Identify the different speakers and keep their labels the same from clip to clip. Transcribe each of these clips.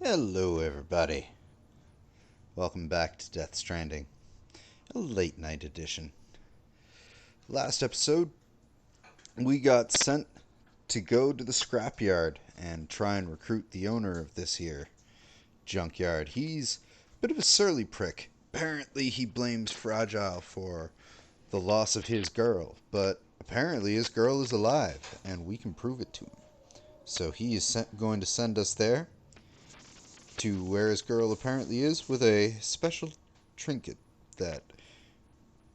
Speaker 1: Hello, everybody. Welcome back to Death Stranding, a late night edition. Last episode, we got sent to go to the scrapyard and try and recruit the owner of this here junkyard. He's a bit of a surly prick. Apparently, he blames Fragile for the loss of his girl, but apparently his girl is alive, and we can prove it to him. So he is going to send us there to where his girl apparently is with a special trinket that,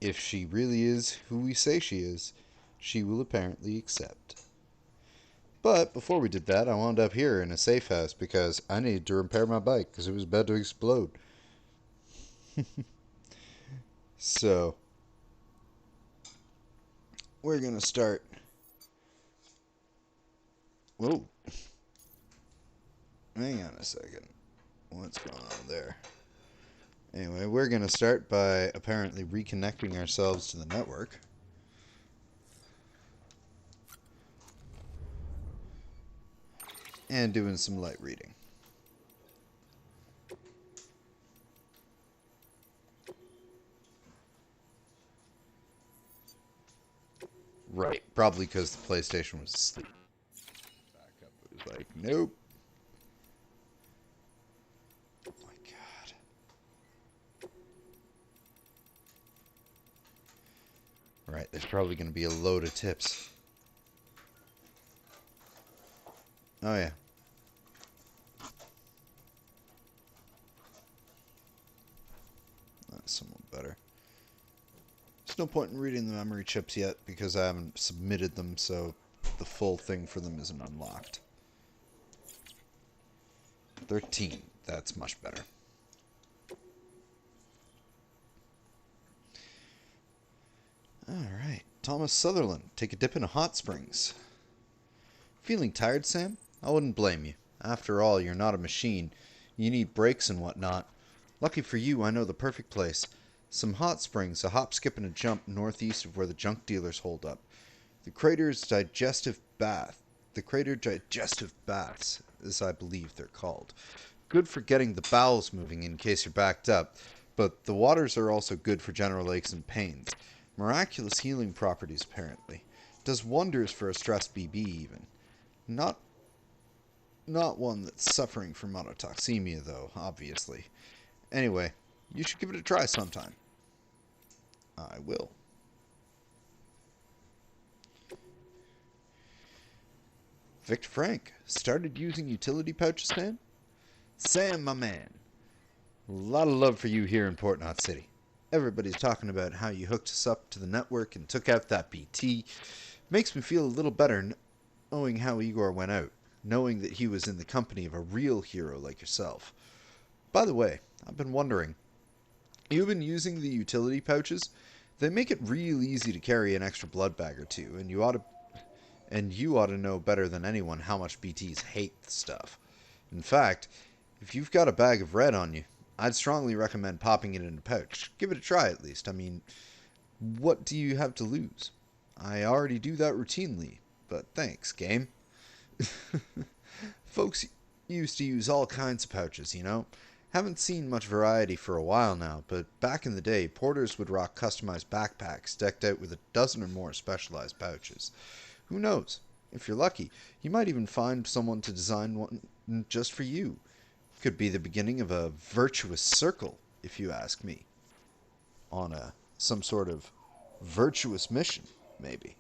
Speaker 1: if she really is who we say she is, she will apparently accept. But before we did that, I wound up here in a safe house because I needed to repair my bike because it was about to explode. So, we're going to start. Whoa. Hang on a second. What's going on there? Anyway, we're going to start by apparently reconnecting ourselves to the network. And doing some light reading. Right, probably because the PlayStation was asleep. Back up, it was like, nope. Oh my god. Right, there's probably going to be a load of tips. Oh yeah. That's somewhat better. There's no point in reading the memory chips yet because I haven't submitted them, so the full thing for them isn't unlocked. 13. That's much better. Alright. Thomas Sutherland. Take a dip in hot springs. Feeling tired, Sam? I wouldn't blame you. After all, you're not a machine. You need breaks and whatnot. Lucky for you, I know the perfect place. Some hot springs, a hop, skip, and a jump northeast of where the junk dealers hold up. The crater digestive baths, as I believe they're called. Good for getting the bowels moving in case you're backed up, but the waters are also good for general aches and pains. Miraculous healing properties, apparently. Does wonders for a stressed BB, even. Not one that's suffering from monotoxemia, though, obviously. Anyway, you should give it a try sometime. I will. Victor Frank, started using utility pouches, man? Sam, my man. A lot of love for you here in Port Knot City. Everybody's talking about how you hooked us up to the network and took out that BT. Makes me feel a little better knowing how Igor went out, knowing that he was in the company of a real hero like yourself. By the way, I've been wondering, you've been using the utility pouches? They make it real easy to carry an extra blood bag or two, and you ought to know better than anyone how much BTs hate the stuff. In fact, if you've got a bag of red on you, I'd strongly recommend popping it in a pouch. Give it a try at least. I mean, what do you have to lose? I already do that routinely, but thanks, game. Folks used to use all kinds of pouches, you know? Haven't seen much variety for a while now, but back in the day, porters would rock customized backpacks decked out with a dozen or more specialized pouches. Who knows? If you're lucky, you might even find someone to design one just for you. Could be the beginning of a virtuous circle, if you ask me. On some sort of virtuous mission, maybe.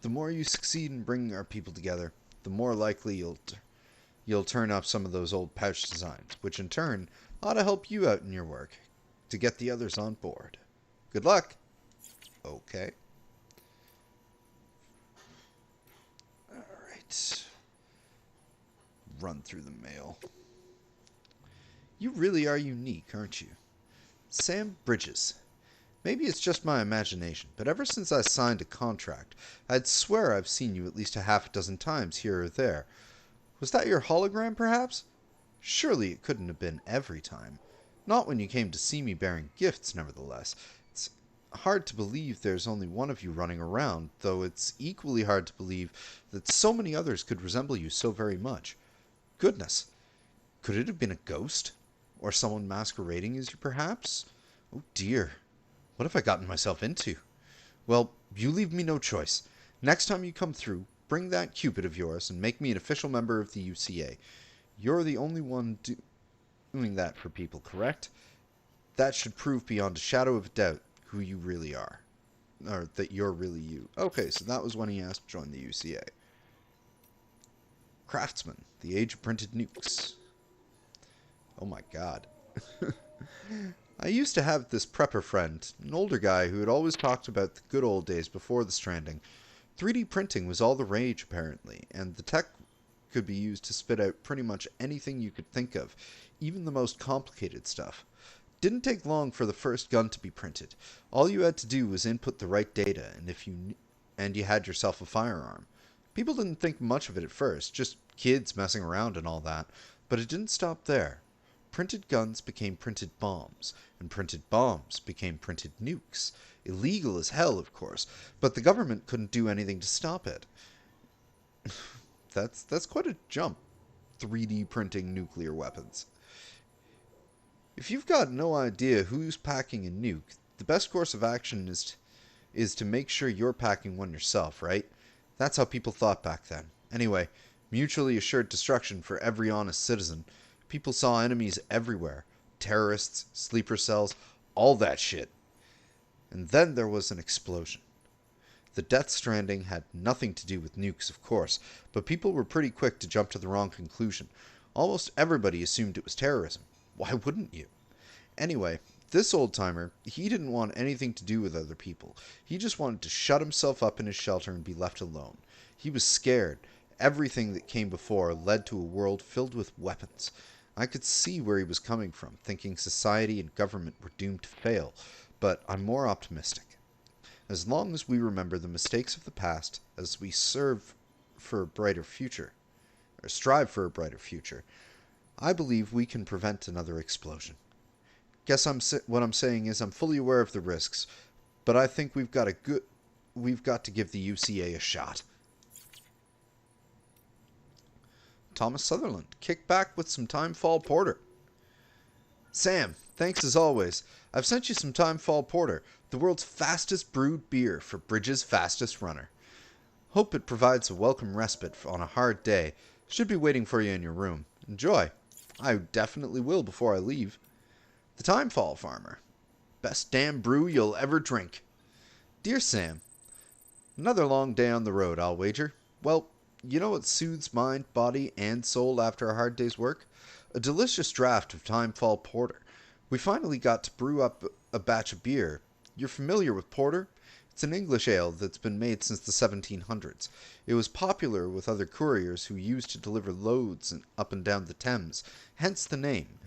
Speaker 1: The more you succeed in bringing our people together, the more likely you'll turn up some of those old pouch designs, which in turn ought to help you out in your work to get the others on board. Good luck. Okay. Alright. Run through the mail. You really are unique, aren't you? Sam Bridges. Maybe it's just my imagination, but ever since I signed a contract, I'd swear I've seen you at least a half a dozen times here or there. Was that your hologram, perhaps? Surely it couldn't have been every time. Not when you came to see me bearing gifts, nevertheless. hard to believe there's only one of you running around, though it's equally hard to believe that so many others could resemble you so very much. Goodness, could it have been a ghost? Or someone masquerading as you, perhaps? Oh dear, what have I gotten myself into? Well, you leave me no choice. Next time you come through, bring that Cupid of yours and make me an official member of the UCA. You're the only one doing that for people, correct? That should prove beyond a shadow of a doubt who you really are. Or that you're really you. Okay, so that was when he asked to join the UCA. Craftsman, the age of printed nukes. Oh my god. I used to have this prepper friend, an older guy who had always talked about the good old days before the Stranding. 3D printing was all the rage, apparently, and the tech could be used to spit out pretty much anything you could think of, even the most complicated stuff. Didn't take long for the first gun to be printed. All you had to do was input the right data, and you had yourself a firearm. People didn't think much of it at first, just kids messing around and all that, but it didn't stop there. Printed guns became printed bombs, and printed bombs became printed nukes. Illegal as hell, of course, but the government couldn't do anything to stop it. That's quite a jump, 3D printing nuclear weapons. If you've got no idea who's packing a nuke, the best course of action is to make sure you're packing one yourself, right? That's how people thought back then. Anyway, mutually assured destruction for every honest citizen. People saw enemies everywhere. Terrorists, sleeper cells, all that shit. And then there was an explosion. The Death Stranding had nothing to do with nukes, of course, but people were pretty quick to jump to the wrong conclusion. Almost everybody assumed it was terrorism. Why wouldn't you? Anyway, this old-timer, he didn't want anything to do with other people. He just wanted to shut himself up in his shelter and be left alone. He was scared. Everything that came before led to a world filled with weapons. I could see where he was coming from, thinking society and government were doomed to fail, but I'm more optimistic. As long as we remember the mistakes of the past as we strive for a brighter future, I believe we can prevent another explosion. What I'm saying is I'm fully aware of the risks, but I think we've got to give the UCA a shot. Thomas Sutherland, kick back with some Timefall Porter. Sam, thanks as always. I've sent you some Timefall Porter, the world's fastest brewed beer for Bridge's fastest runner. Hope it provides a welcome respite on a hard day. Should be waiting for you in your room. Enjoy. I definitely will before I leave. The Timefall Farmer. Best damn brew you'll ever drink. Dear Sam, another long day on the road, I'll wager. Well, you know what soothes mind, body, and soul after a hard day's work? A delicious draft of Timefall Porter. We finally got to brew up a batch of beer. You're familiar with porter? It's an English ale that's been made since the 1700s. It was popular with other couriers who used to deliver loads up and down the Thames, hence the name.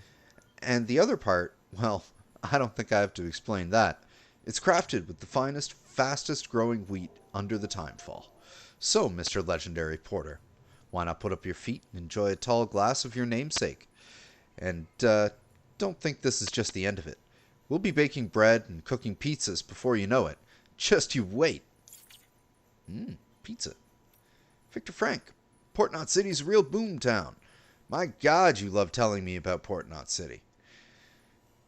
Speaker 1: And the other part, well, I don't think I have to explain that. It's crafted with the finest, fastest growing wheat under the timefall. So, Mr. Legendary Porter, why not put up your feet and enjoy a tall glass of your namesake? And don't think this is just the end of it. We'll be baking bread and cooking pizzas before you know it. Just you wait. Pizza. Victor Frank, Port Knot City's a real boom town. My God, you love telling me about Port Knot City.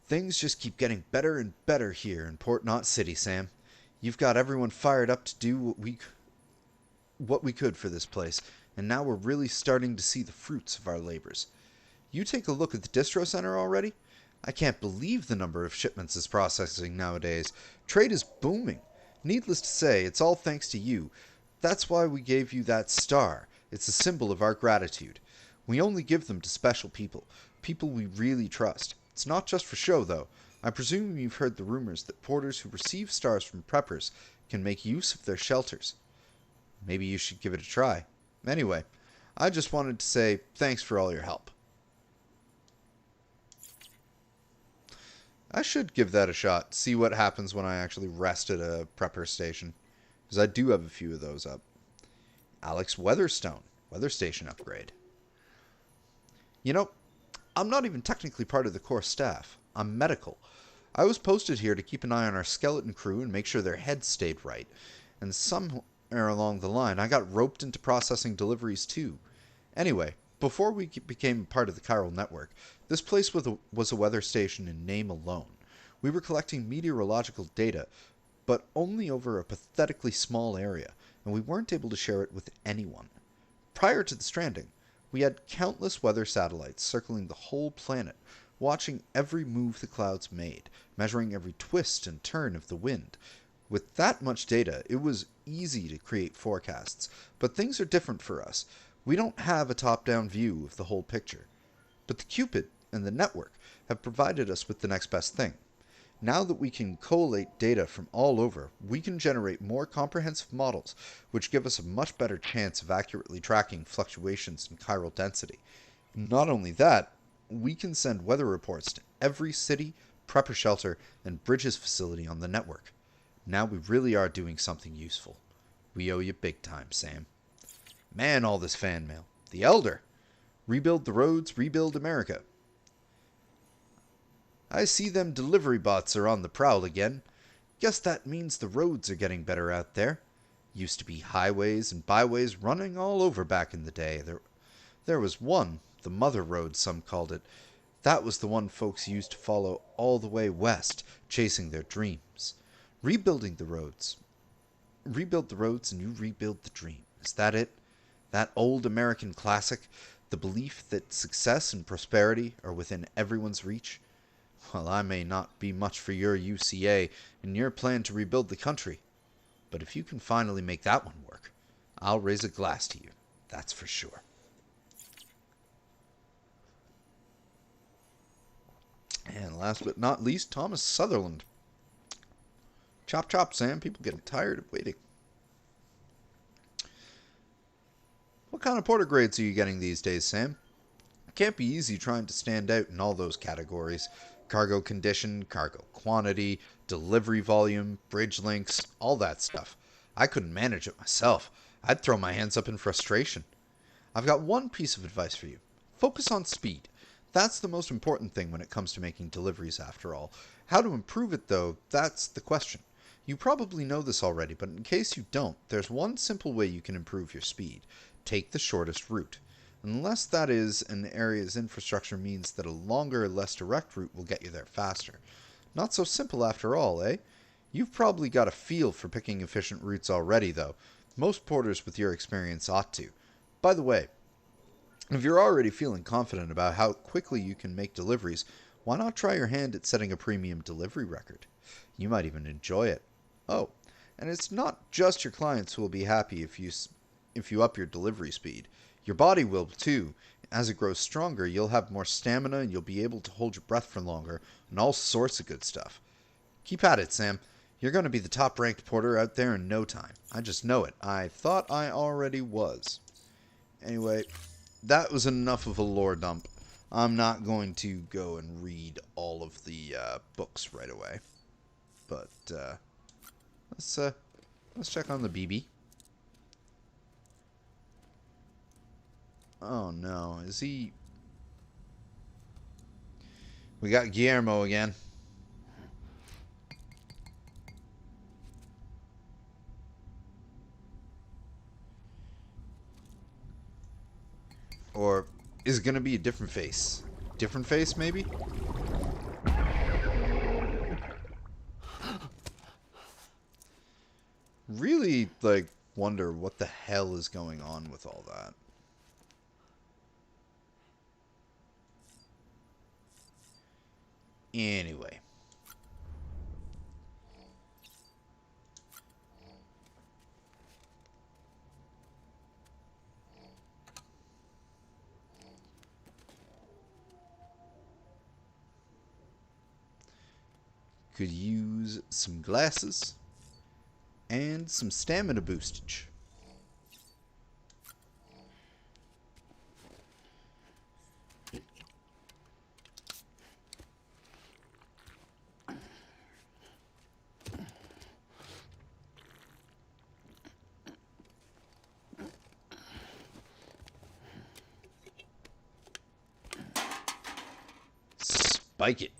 Speaker 1: Things just keep getting better and better here in Port Knot City, Sam. You've got everyone fired up to do what we could for this place, and now we're really starting to see the fruits of our labors. You take a look at the distro center already? I can't believe the number of shipments it's processing nowadays. Trade is booming. Needless to say, it's all thanks to you. That's why we gave you that star. It's a symbol of our gratitude. We only give them to special people, people we really trust. It's not just for show, though. I presume you've heard the rumors that porters who receive stars from preppers can make use of their shelters. Maybe you should give it a try. Anyway, I just wanted to say thanks for all your help. I should give that a shot, see what happens when I actually rest at a prepper station. Because I do have a few of those up. Alex Weatherstone, weather station upgrade. You know, I'm not even technically part of the core staff. I'm medical. I was posted here to keep an eye on our skeleton crew and make sure their heads stayed right. And somewhere along the line, I got roped into processing deliveries too. Anyway, before we became part of the chiral network, this place was a weather station in name alone. We were collecting meteorological data, but only over a pathetically small area, and we weren't able to share it with anyone. Prior to the stranding, we had countless weather satellites circling the whole planet, watching every move the clouds made, measuring every twist and turn of the wind. With that much data, it was easy to create forecasts, but things are different for us. We don't have a top-down view of the whole picture. But the Cupid and the network have provided us with the next best thing. Now that we can collate data from all over, we can generate more comprehensive models, which give us a much better chance of accurately tracking fluctuations in chiral density. Not only that, we can send weather reports to every city, prepper shelter, and bridges facility on the network. Now we really are doing something useful. We owe you big time, Sam. Man, all this fan mail. The Elder. Rebuild the roads, rebuild America. I see them delivery bots are on the prowl again. Guess that means the roads are getting better out there. Used to be highways and byways running all over back in the day. There was one, the Mother Road some called it. That was the one folks used to follow all the way west, chasing their dreams. Rebuilding the roads. Rebuild the roads and you rebuild the dream. Is that it? That old American classic? The belief that success and prosperity are within everyone's reach? Well, I may not be much for your UCA and your plan to rebuild the country, but if you can finally make that one work, I'll raise a glass to you, that's for sure. And last but not least, Thomas Sutherland. Chop chop, Sam. People getting tired of waiting. What kind of porter grades are you getting these days, Sam? It can't be easy trying to stand out in all those categories. Cargo condition, cargo quantity, delivery volume, bridge links, all that stuff. I couldn't manage it myself. I'd throw my hands up in frustration. I've got one piece of advice for you. Focus on speed. That's the most important thing when it comes to making deliveries, after all. How to improve it, though, that's the question. You probably know this already, but in case you don't, there's one simple way you can improve your speed. Take the shortest route. Unless that is an area's infrastructure means that a longer, less direct route will get you there faster. Not so simple after all, eh? You've probably got a feel for picking efficient routes already, though. Most porters with your experience ought to. By the way, if you're already feeling confident about how quickly you can make deliveries, why not try your hand at setting a premium delivery record? You might even enjoy it. Oh, and it's not just your clients who will be happy if you up your delivery speed. Your body will too. As it grows stronger, you'll have more stamina and you'll be able to hold your breath for longer and all sorts of good stuff. Keep at it, Sam. You're going to be the top-ranked porter out there in no time. I just know it. I thought I already was. Anyway, that was enough of a lore dump. I'm not going to go and read all of the books right away. But let's check on the BB. Oh no, is he... We got Guillermo again. Or is it going to be a different face? Different face, maybe? Really, like, wonder what the hell is going on with all that. Anyway. Could use some glasses and some stamina boostage. Spike it.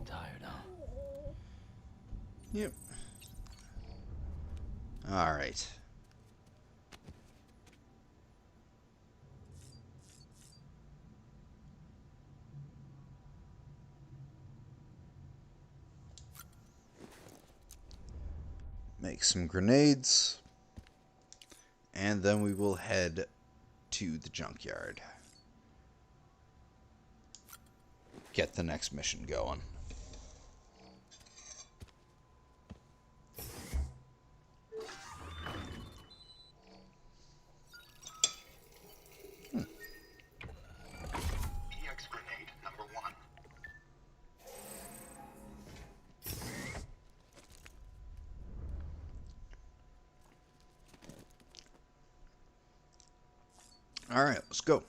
Speaker 2: Tired, huh?
Speaker 1: Yep. All right. Make some grenades. And then we will head to the junkyard. Get the next mission going.
Speaker 3: EX grenade number 1.
Speaker 1: All right, let's go.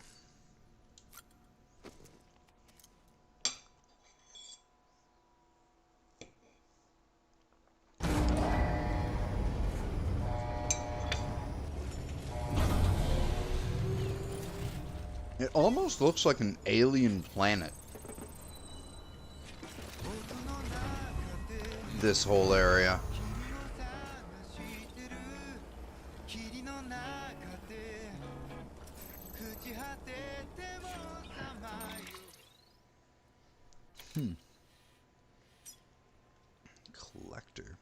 Speaker 1: It almost looks like an alien planet. This whole area. Collector.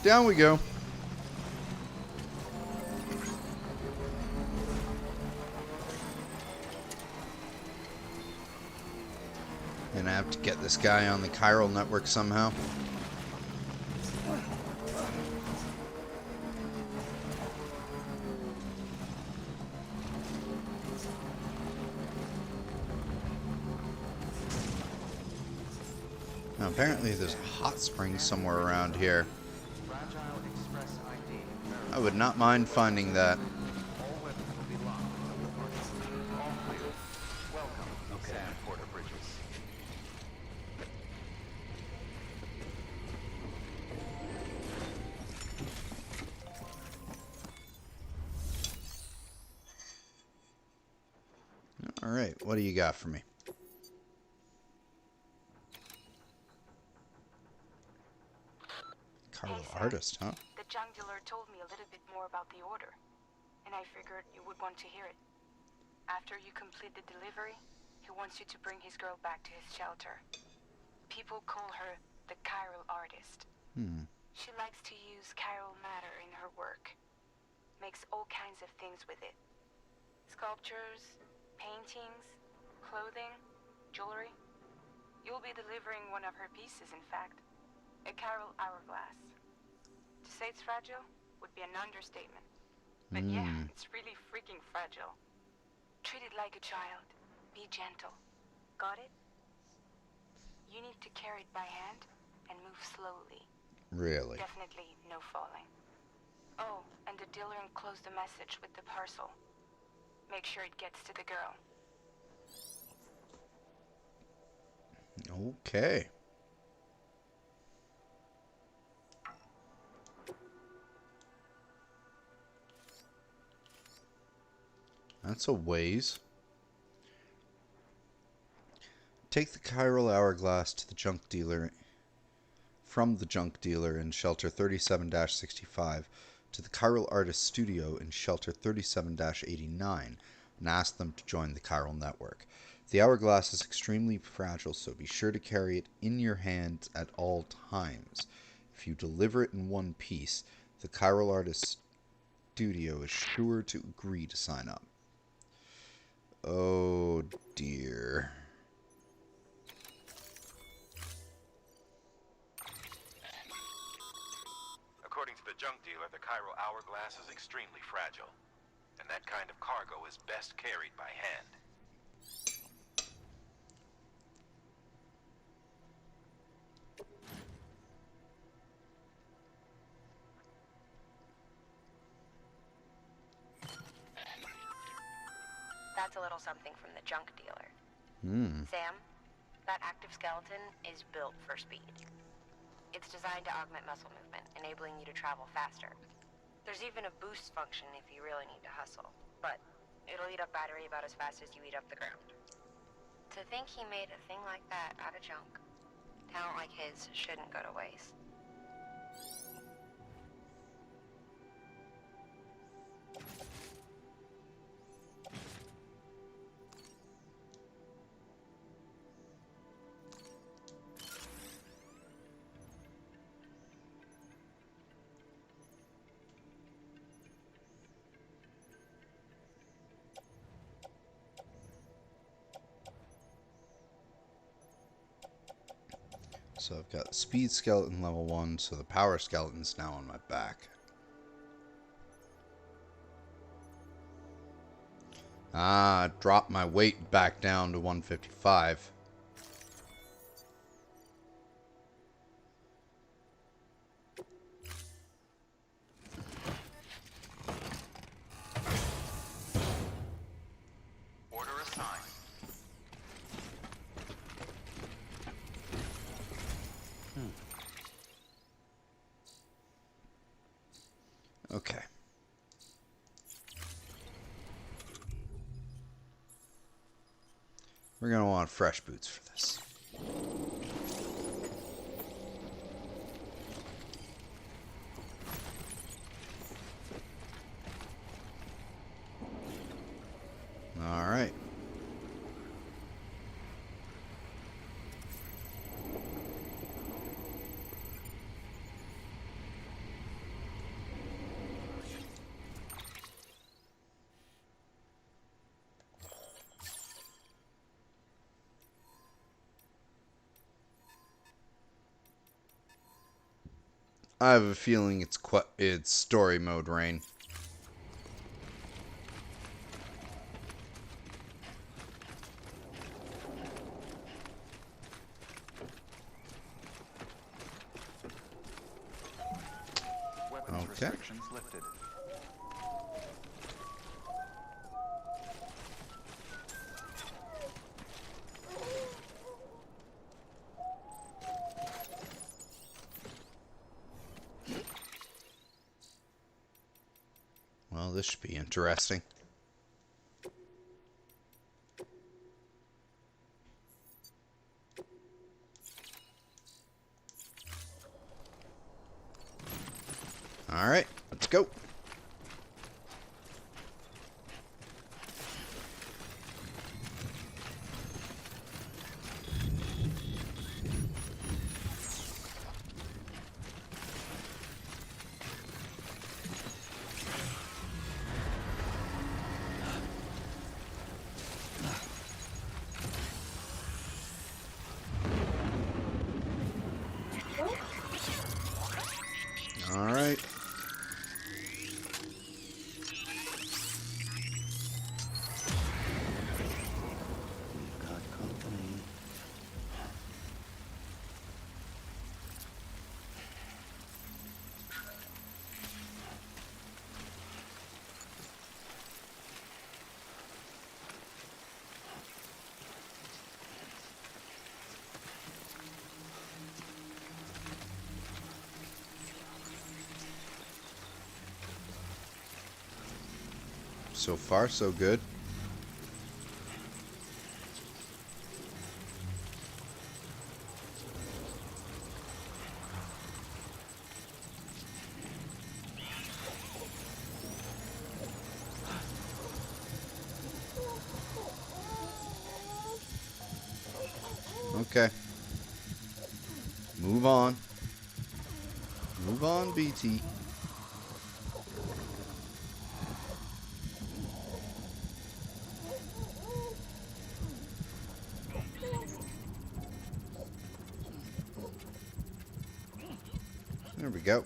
Speaker 1: Down we go. And I have to get this guy on the chiral network somehow. Now, apparently there's a hot spring somewhere around here. I would not mind finding that. Alright, what do you got for me? Carl artist, huh?
Speaker 4: The junk dealer told me a little bit more about the order, and I figured you would want to hear it. After you complete the delivery, he wants you to bring his girl back to his shelter. People call her the chiral artist. She likes to use chiral matter in her work. Makes all kinds of things with it. Sculptures, paintings, clothing, jewelry. You'll be delivering one of her pieces, in fact. A chiral hourglass. To say it's fragile would be an understatement. But yeah, it's really freaking fragile. Treat it like a child. Be gentle. Got it? You need to carry it by hand and move slowly.
Speaker 1: Really?
Speaker 4: Definitely no falling. Oh, and the dealer enclosed a message with the parcel. Make sure it gets to the girl.
Speaker 1: Okay. That's a ways. Take the chiral hourglass to the junk dealer. From the junk dealer in shelter 37-65 to the chiral artist studio in shelter 37-89 and ask them to join the chiral network. The hourglass is extremely fragile, so be sure to carry it in your hands at all times. If you deliver it in one piece, the chiral artist studio is sure to agree to sign up. Oh dear.
Speaker 2: According to the junk dealer, the chiral hourglass is extremely fragile, and that kind of cargo is best carried by hand.
Speaker 5: That's a little something from the junk dealer. Sam, that active skeleton is built for speed. It's designed to augment muscle movement, enabling you to travel faster. There's even a boost function if you really need to hustle, but it'll eat up battery about as fast as you eat up the ground. To think he made a thing like that out of junk. Talent like his shouldn't go to waste.
Speaker 1: So I've got speed skeleton level 1, so the power skeleton's now on my back. Ah, dropped my weight back down to 155.
Speaker 2: Order assigned.
Speaker 1: Okay. We're going to want fresh boots for this. All right. I have a feeling it's story mode rain.
Speaker 2: Weapons
Speaker 1: Okay.
Speaker 2: restrictions lifted.
Speaker 1: Well, this should be interesting. All right, let's go. All right. Got company. So far, so good. Okay. Move on. Move on, BT. There we go.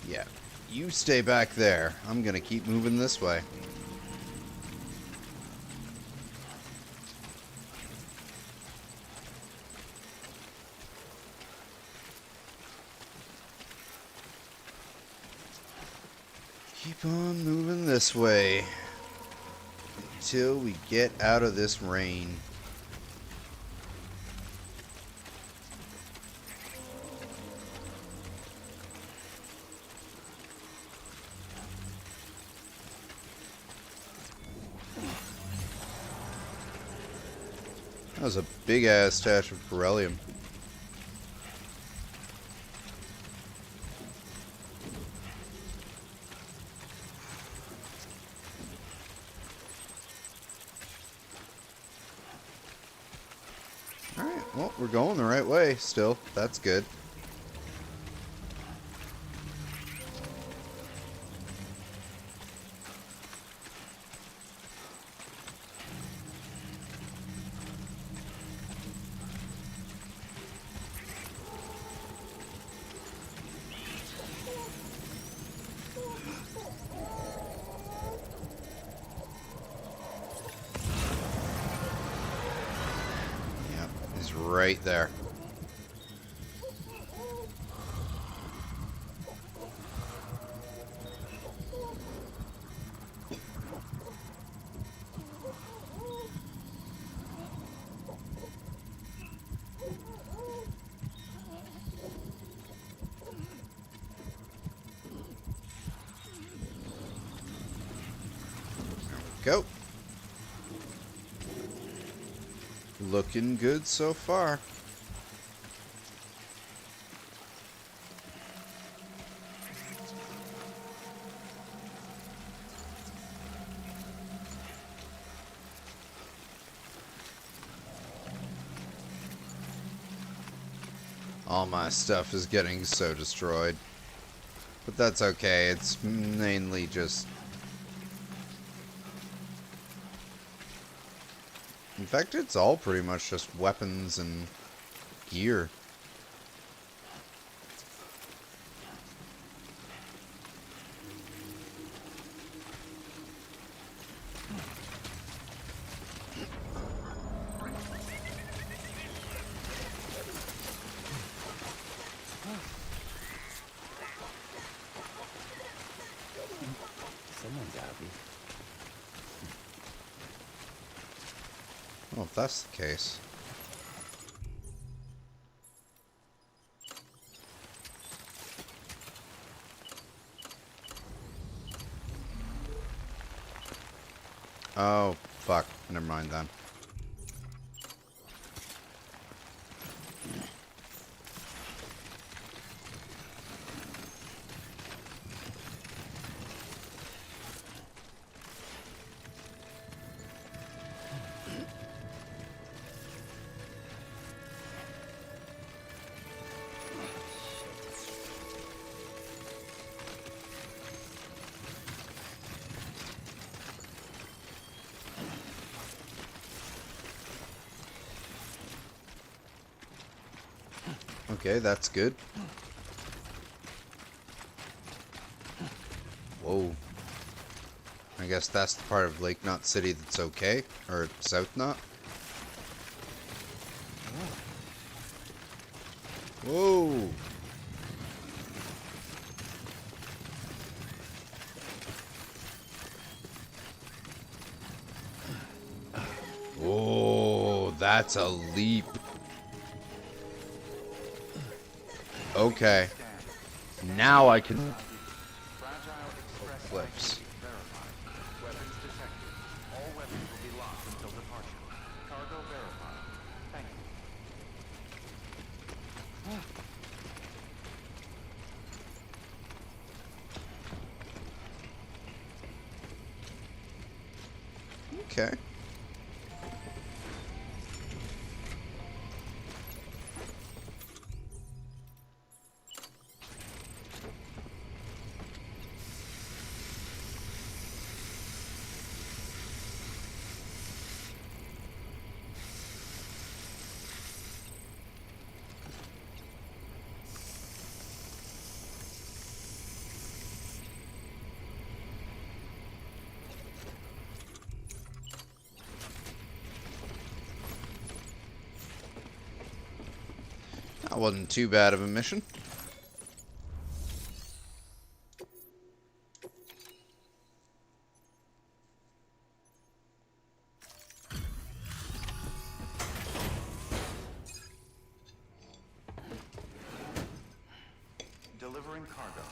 Speaker 1: Yeah, you stay back there. I'm gonna keep moving this way. Keep on moving this way until we get out of this rain. That was a big ass stash of beryllium. Alright, well, we're going the right way still. That's good. Right there. Go. Looking good so far. All my stuff is getting so destroyed. But that's okay, it's mainly just... In fact, it's all pretty much just weapons and gear.
Speaker 6: Someone's happy.
Speaker 1: Well, if that's the case. Oh, fuck. Never mind then. Okay, that's good. Whoa. I guess that's the part of Lake Knot City that's okay. Or South Knot. Whoa. Oh, that's a leap. Okay. Now I can... Flips.
Speaker 2: Weapons detected. All weapons will be locked until departure. Cargo verified. Thank you.
Speaker 1: Okay. That wasn't too bad of a mission.
Speaker 3: Delivering cargo.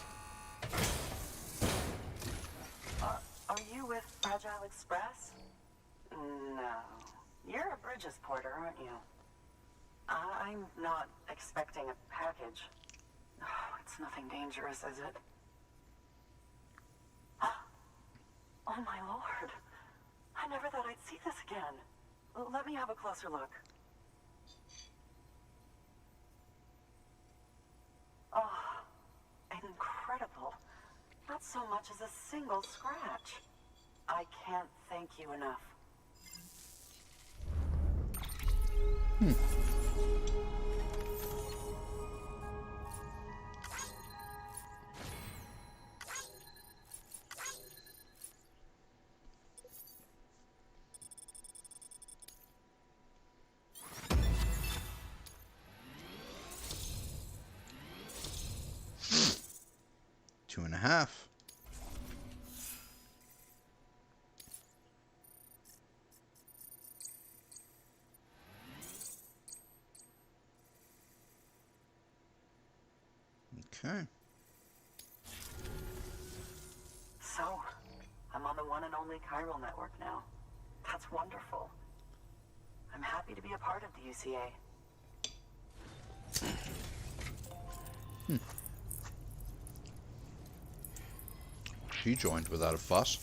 Speaker 6: Are you with Fragile Express? No. You're a Bridges porter, aren't you? I'm not expecting a package. Oh, it's nothing dangerous, is it? Oh my lord. I never thought I'd see this again. Let me have a closer look. Oh, incredible. Not so much as a single scratch. I can't thank you enough.
Speaker 1: Two and a half. Okay.
Speaker 6: So, I'm on the one and only chiral network now. That's wonderful. I'm happy to be a part of the UCA.
Speaker 1: She joined without a fuss.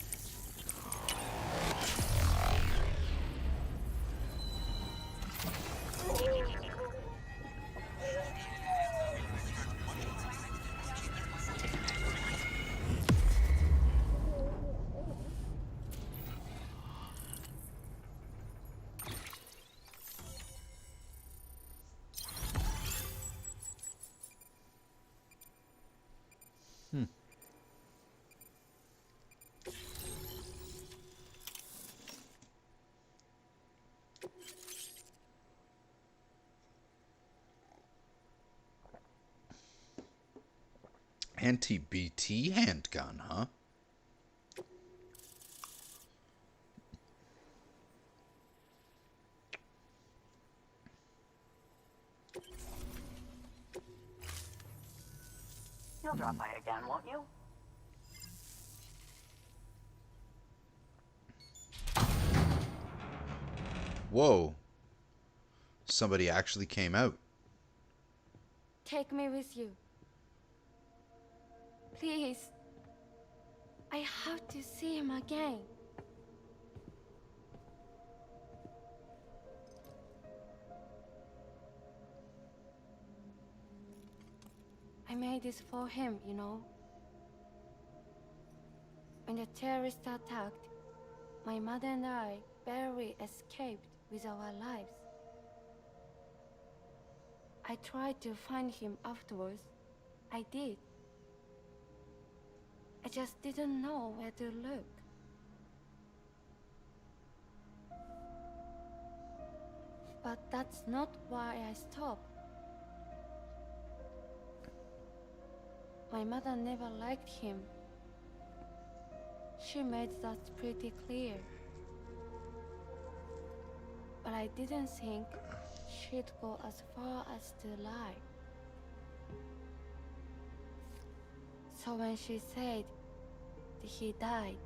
Speaker 1: Anti-BT handgun, huh?
Speaker 6: You'll drop by again, won't you?
Speaker 1: Whoa. Somebody actually came out.
Speaker 7: Take me with you. Please. I have to see him again. I made this for him, you know. When the terrorists attacked, my mother and I barely escaped with our lives. I tried to find him afterwards. I did. I just didn't know where to look. But that's not why I stopped. My mother never liked him. She made that pretty clear. But I didn't think she'd go as far as to lie. So when she said that he died,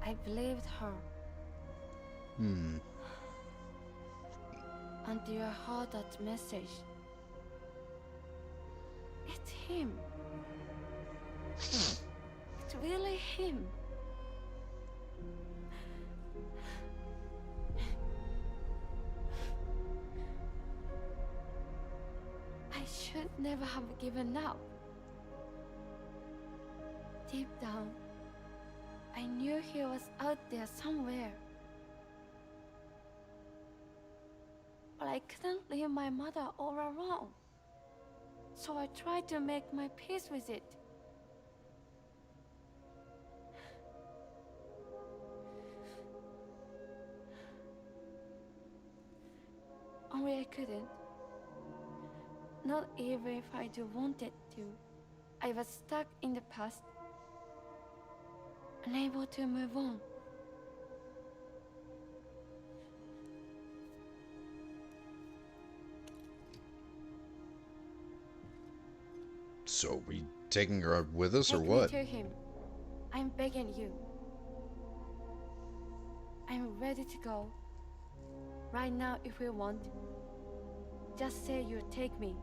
Speaker 7: I believed her. Until I heard that message. It's him. It's really him. could never have given up. Deep down, I knew he was out there somewhere. But I couldn't leave my mother all alone. So I tried to make my peace with it. Only I couldn't. Not even if I do wanted to. I was stuck in the past, unable to move on.
Speaker 1: So, we taking her out with us or
Speaker 7: Take
Speaker 1: what?
Speaker 7: me to him. I'm begging you. I'm ready to go. Right now if you want. Just say you take me.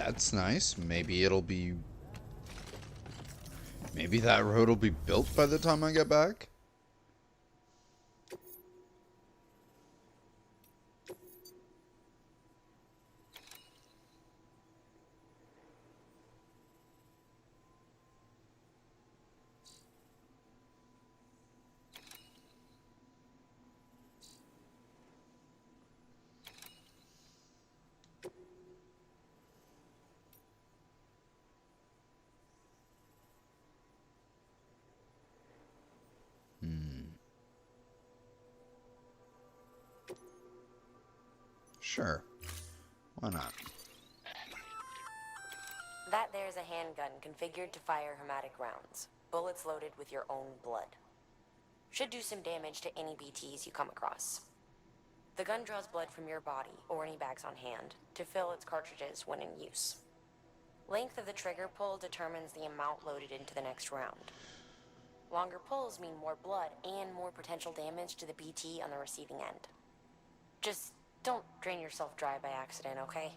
Speaker 1: That's nice. Maybe it'll be... Maybe that road will be built by the time I get back? Sure. Why not?
Speaker 5: That there's a handgun configured to fire hematic rounds. Bullets loaded with your own blood. Should do some damage to any BTs you come across. The gun draws blood from your body, or any bags on hand, to fill its cartridges when in use. Length of the trigger pull determines the amount loaded into the next round. Longer pulls mean more blood and more potential damage to the BT on the receiving end. Just don't drain yourself dry by accident, okay?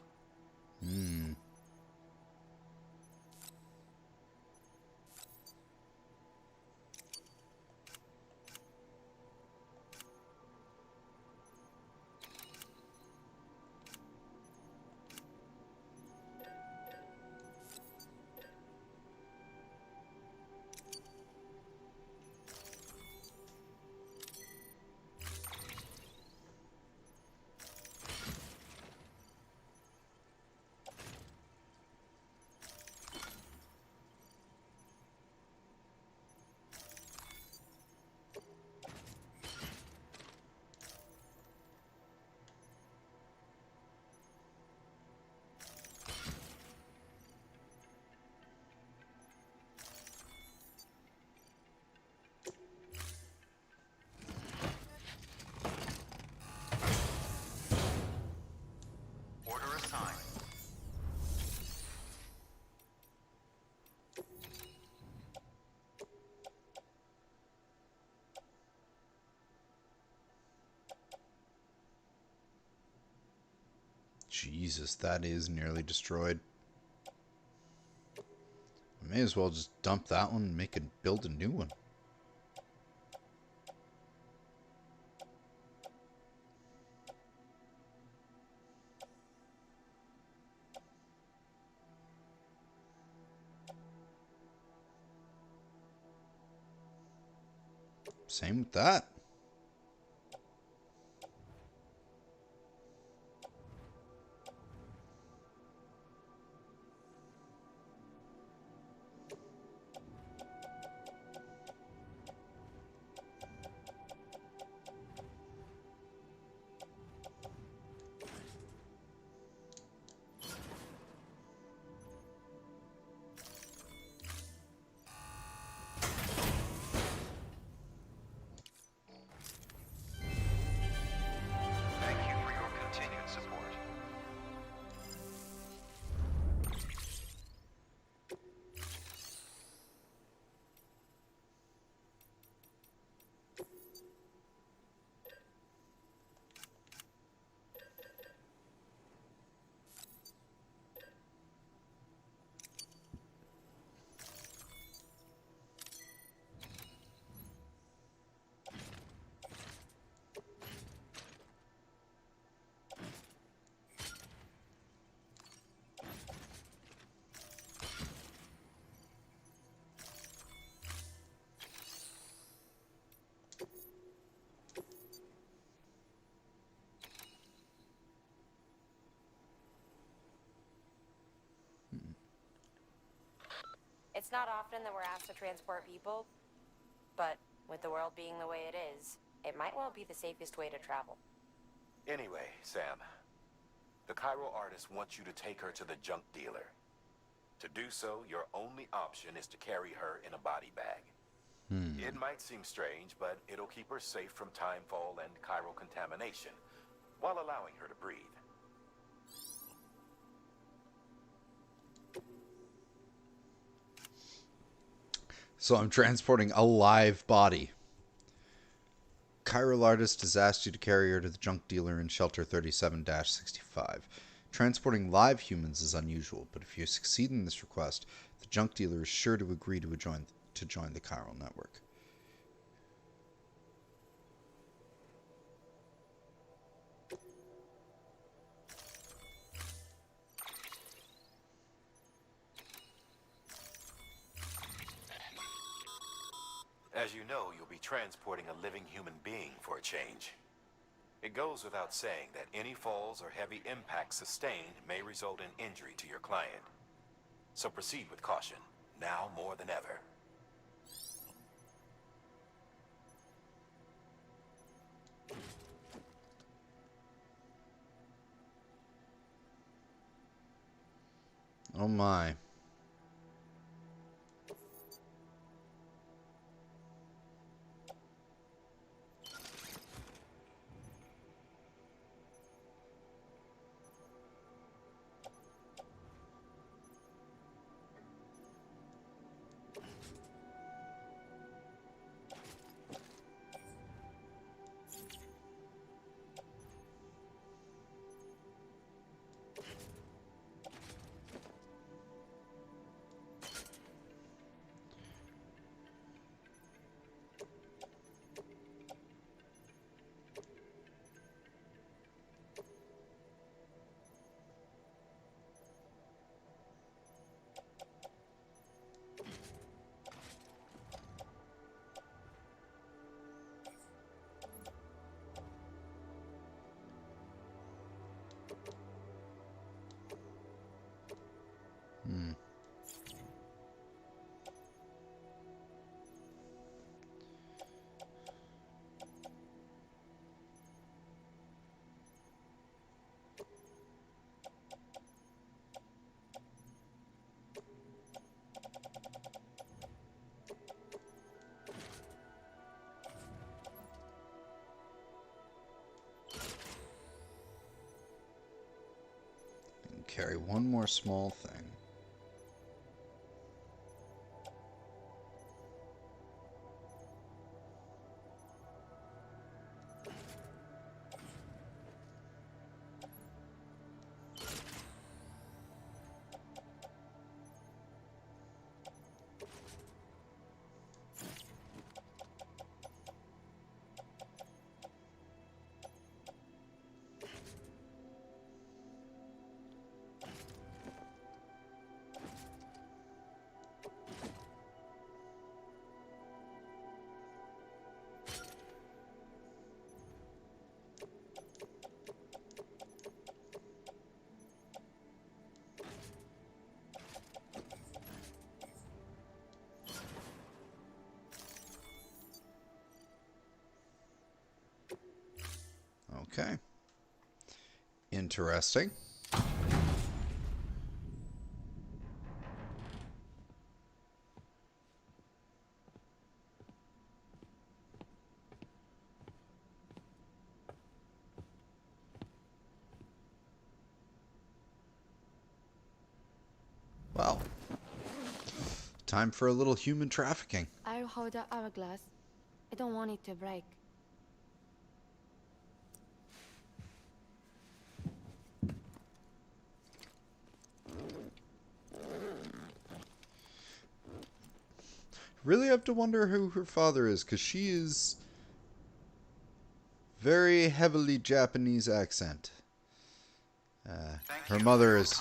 Speaker 2: Order assigned.
Speaker 1: Jesus, that is nearly destroyed. I may as well just dump that one and build a new one. Same with that.
Speaker 5: It's not often that we're asked to transport people, but with the world being the way it is, it might well be the safest way to travel.
Speaker 2: Anyway, Sam, the Cairo artist wants you to take her to the junk dealer. To do so, your only option is to carry her in a body bag. It might seem strange, but it'll keep her safe from timefall and Cairo contamination, while allowing her to breathe.
Speaker 1: So I'm transporting a live body. Chiral artist has asked you to carry her to the junk dealer in shelter 37-65. Transporting live humans is unusual, but if you succeed in this request, the junk dealer is sure to agree to join the chiral network.
Speaker 2: As you know, you'll be transporting a living human being for a change. It goes without saying that any falls or heavy impacts sustained may result in injury to your client. So proceed with caution, now more than ever.
Speaker 1: Oh my. Carry one more small thing. Okay. Interesting. Well, time for a little human trafficking.
Speaker 7: I'll hold the hourglass. I don't want it to break.
Speaker 1: Really have to wonder who her father is, because she is very heavily Japanese accent. Her mother is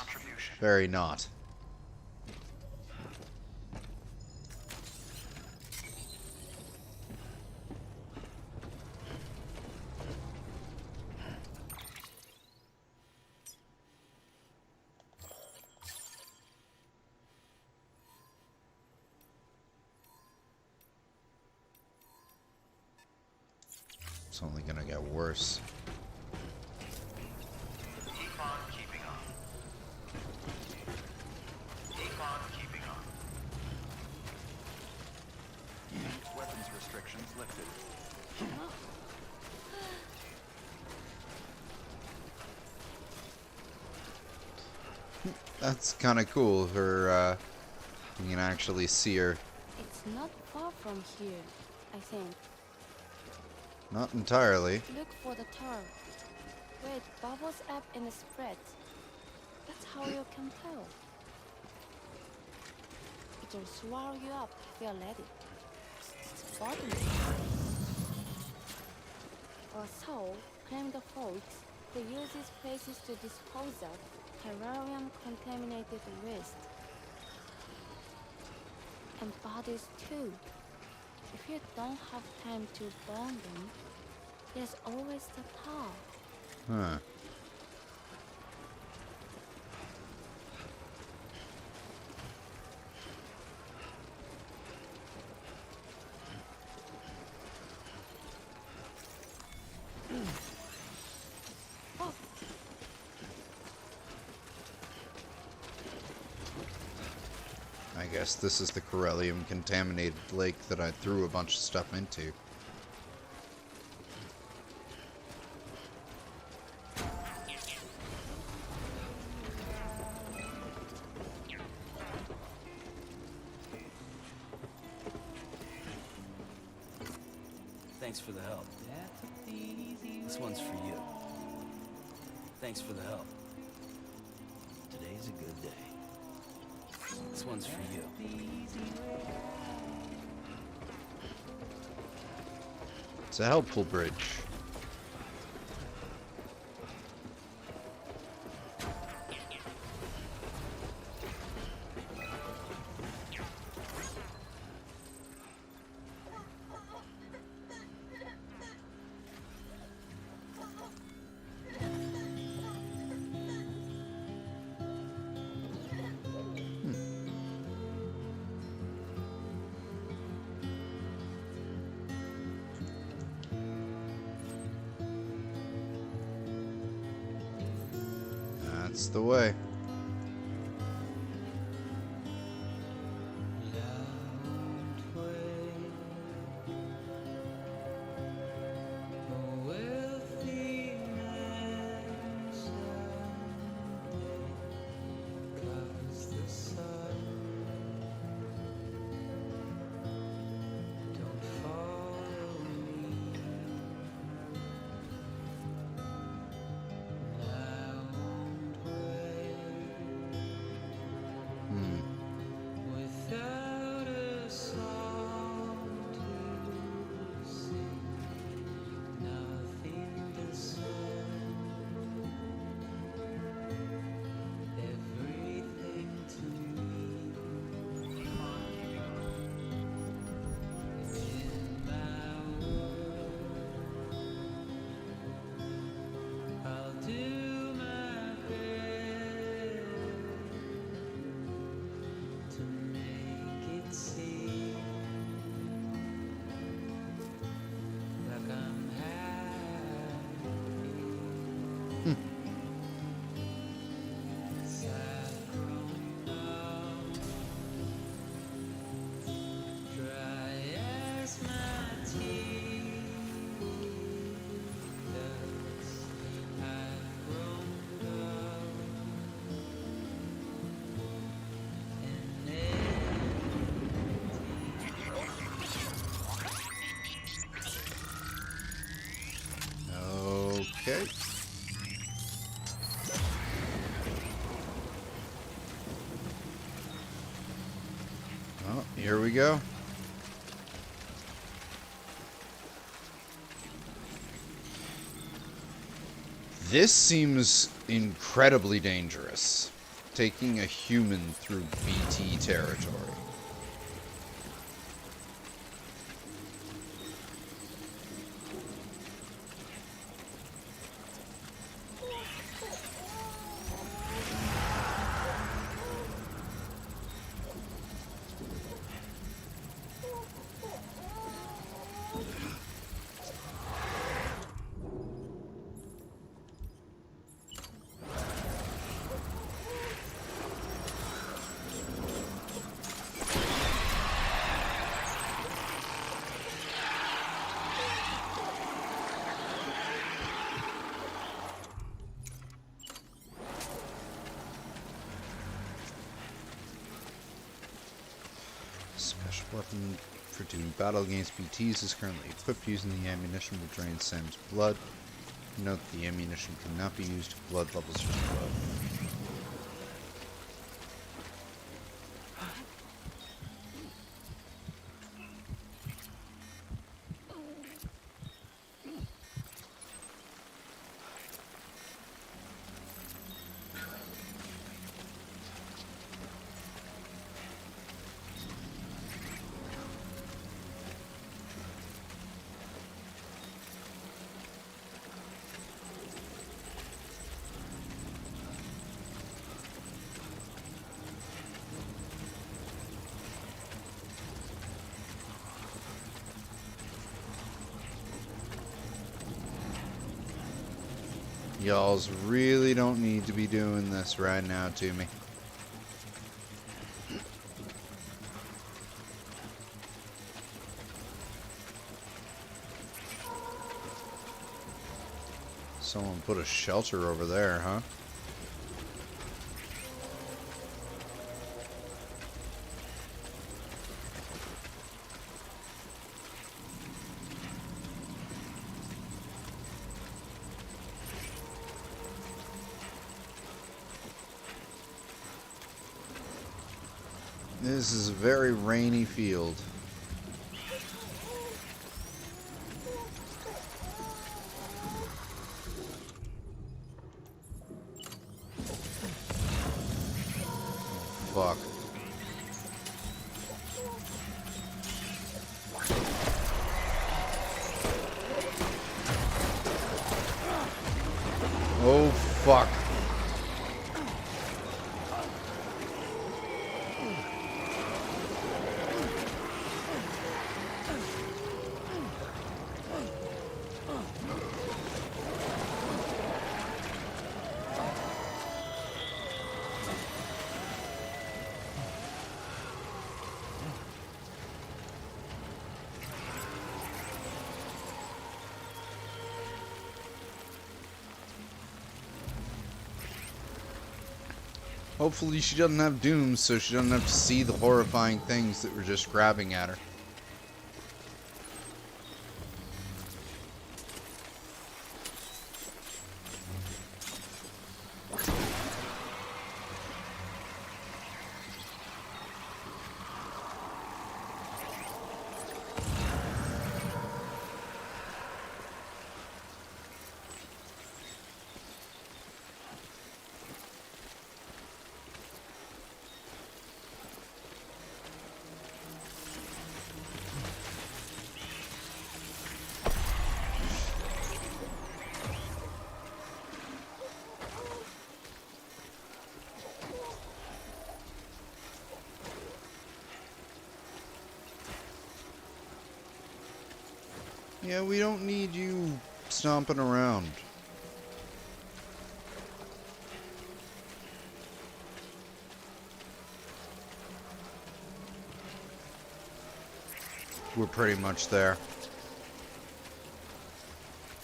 Speaker 1: very not. It's only gonna get worse.
Speaker 3: Keep on keeping on. Keep on keeping on.
Speaker 8: Weapons restrictions lifted.
Speaker 1: That's kind of cool. Her, you can actually see her.
Speaker 7: It's not far from here, I think.
Speaker 1: Not entirely.
Speaker 7: Look for the tar. Where it bubbles up and spreads. That's how you can tell. It'll swallow you up if you're ready. It's bottomless. Or so claim the folks who use these places to dispose of terrarium-contaminated waste. And bodies too. If you don't have time to burn them, there's always the tar.
Speaker 1: Huh.
Speaker 7: Oh,
Speaker 1: I guess this is the Corellium contaminated lake that I threw a bunch of stuff into.
Speaker 9: Thanks for the help. This one's for you. Thanks for the help. Today's a good day. This one's for you.
Speaker 1: It's a helpful bridge. That's the way. Okay. Well, here we go. This seems incredibly dangerous. Taking a human through BT territory. Special weapon for doing battle against BTs is currently equipped using the ammunition will drain Sam's blood. Note the ammunition cannot be used if blood levels are too low. Y'alls really don't need to be doing this right now to me. Someone put a shelter over there, huh? This is a very rainy field. Fuck. Oh fuck. Hopefully she doesn't have dooms, so she doesn't have to see the horrifying things that were just grabbing at her. Yeah, we don't need you stomping around. We're pretty much there.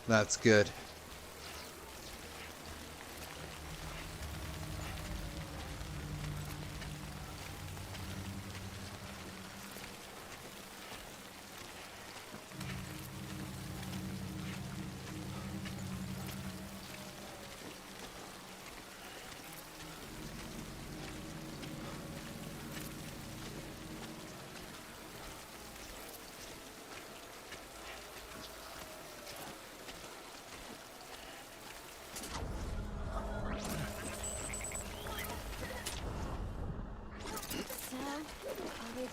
Speaker 1: That's good.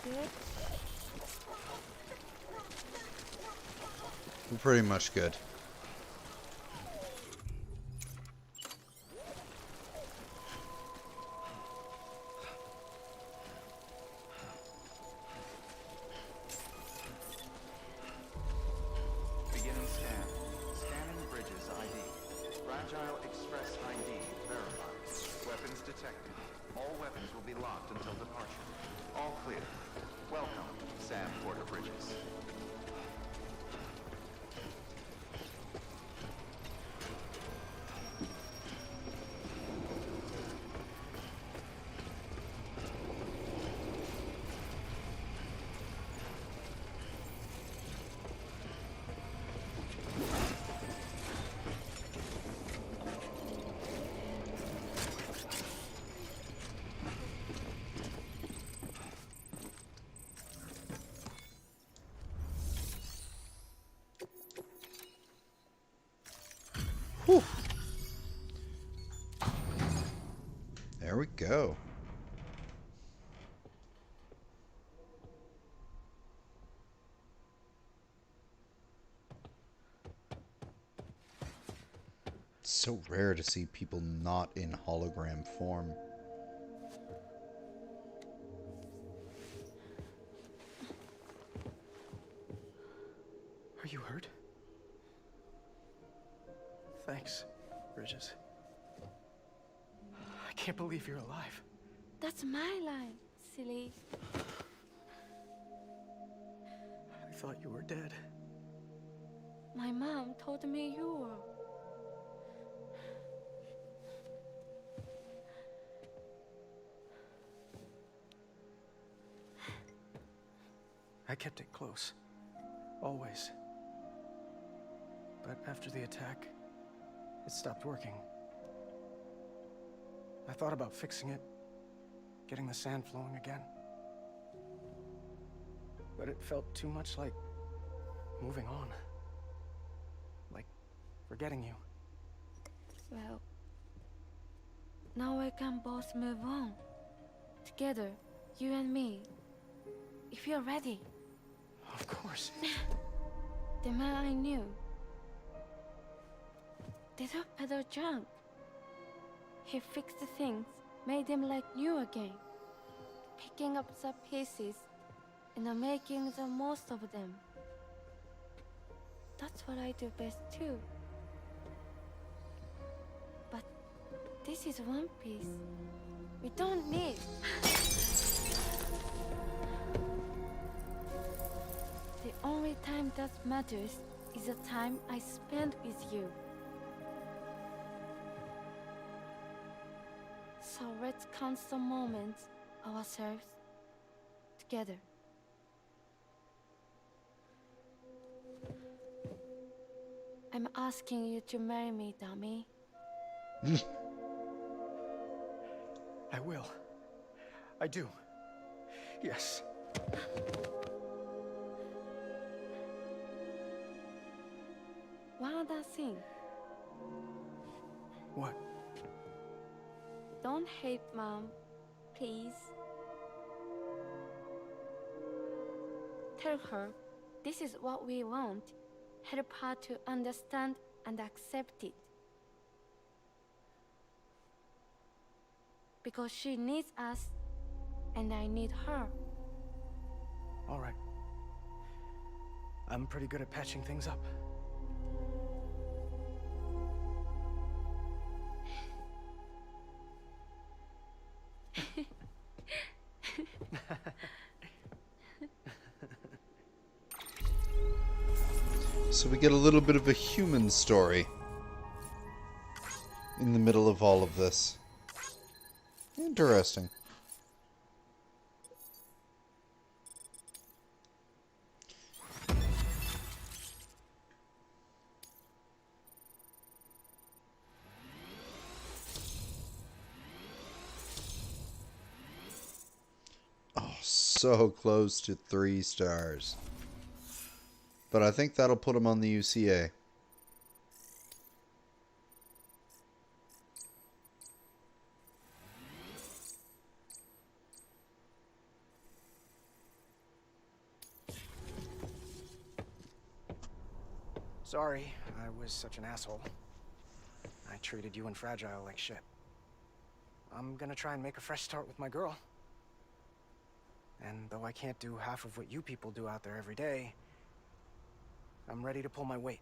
Speaker 7: Good?
Speaker 1: We're pretty much good.
Speaker 8: Beginning scan. Scanning bridges ID. Fragile Express ID verified. Weapons detected. All weapons will be locked until departure. All clear. Welcome, Sam Porter Bridges.
Speaker 1: Whew. There we go. It's so rare to see people not in hologram form.
Speaker 10: Are you hurt? Thanks, Bridges. I can't believe you're alive.
Speaker 7: That's my line, silly.
Speaker 10: I thought you were dead.
Speaker 7: My mom told me you were.
Speaker 10: I kept it close. Always. But after the attack, it stopped working. I thought about fixing it, getting the sand flowing again. But it felt too much like moving on. Like forgetting you.
Speaker 7: Well, now we can both move on. Together, you and me. If you're ready.
Speaker 10: Of course.
Speaker 7: The man I knew. They don't peddle junk. He fixed the things, made them like new again. Picking up the pieces and making the most of them. That's what I do best too. But this is one piece. We don't need. The only time that matters is the time I spend with you. So let's count some moments ourselves together. I'm asking you to marry me, dummy.
Speaker 10: I will. I do. Yes.
Speaker 7: One other thing.
Speaker 10: What?
Speaker 7: Don't hate Mom, please. Tell her this is what we want. Help her to understand and accept it. Because she needs us, and I need her.
Speaker 10: All right. I'm pretty good at patching things up.
Speaker 1: So we get a little bit of a human story in the middle of all of this. Interesting. Oh, so close to 3 stars. But I think that'll put him on the UCA.
Speaker 10: Sorry, I was such an asshole. I treated you and Fragile like shit. I'm gonna try and make a fresh start with my girl. And though I can't do half of what you people do out there every day, I'm ready to pull my weight.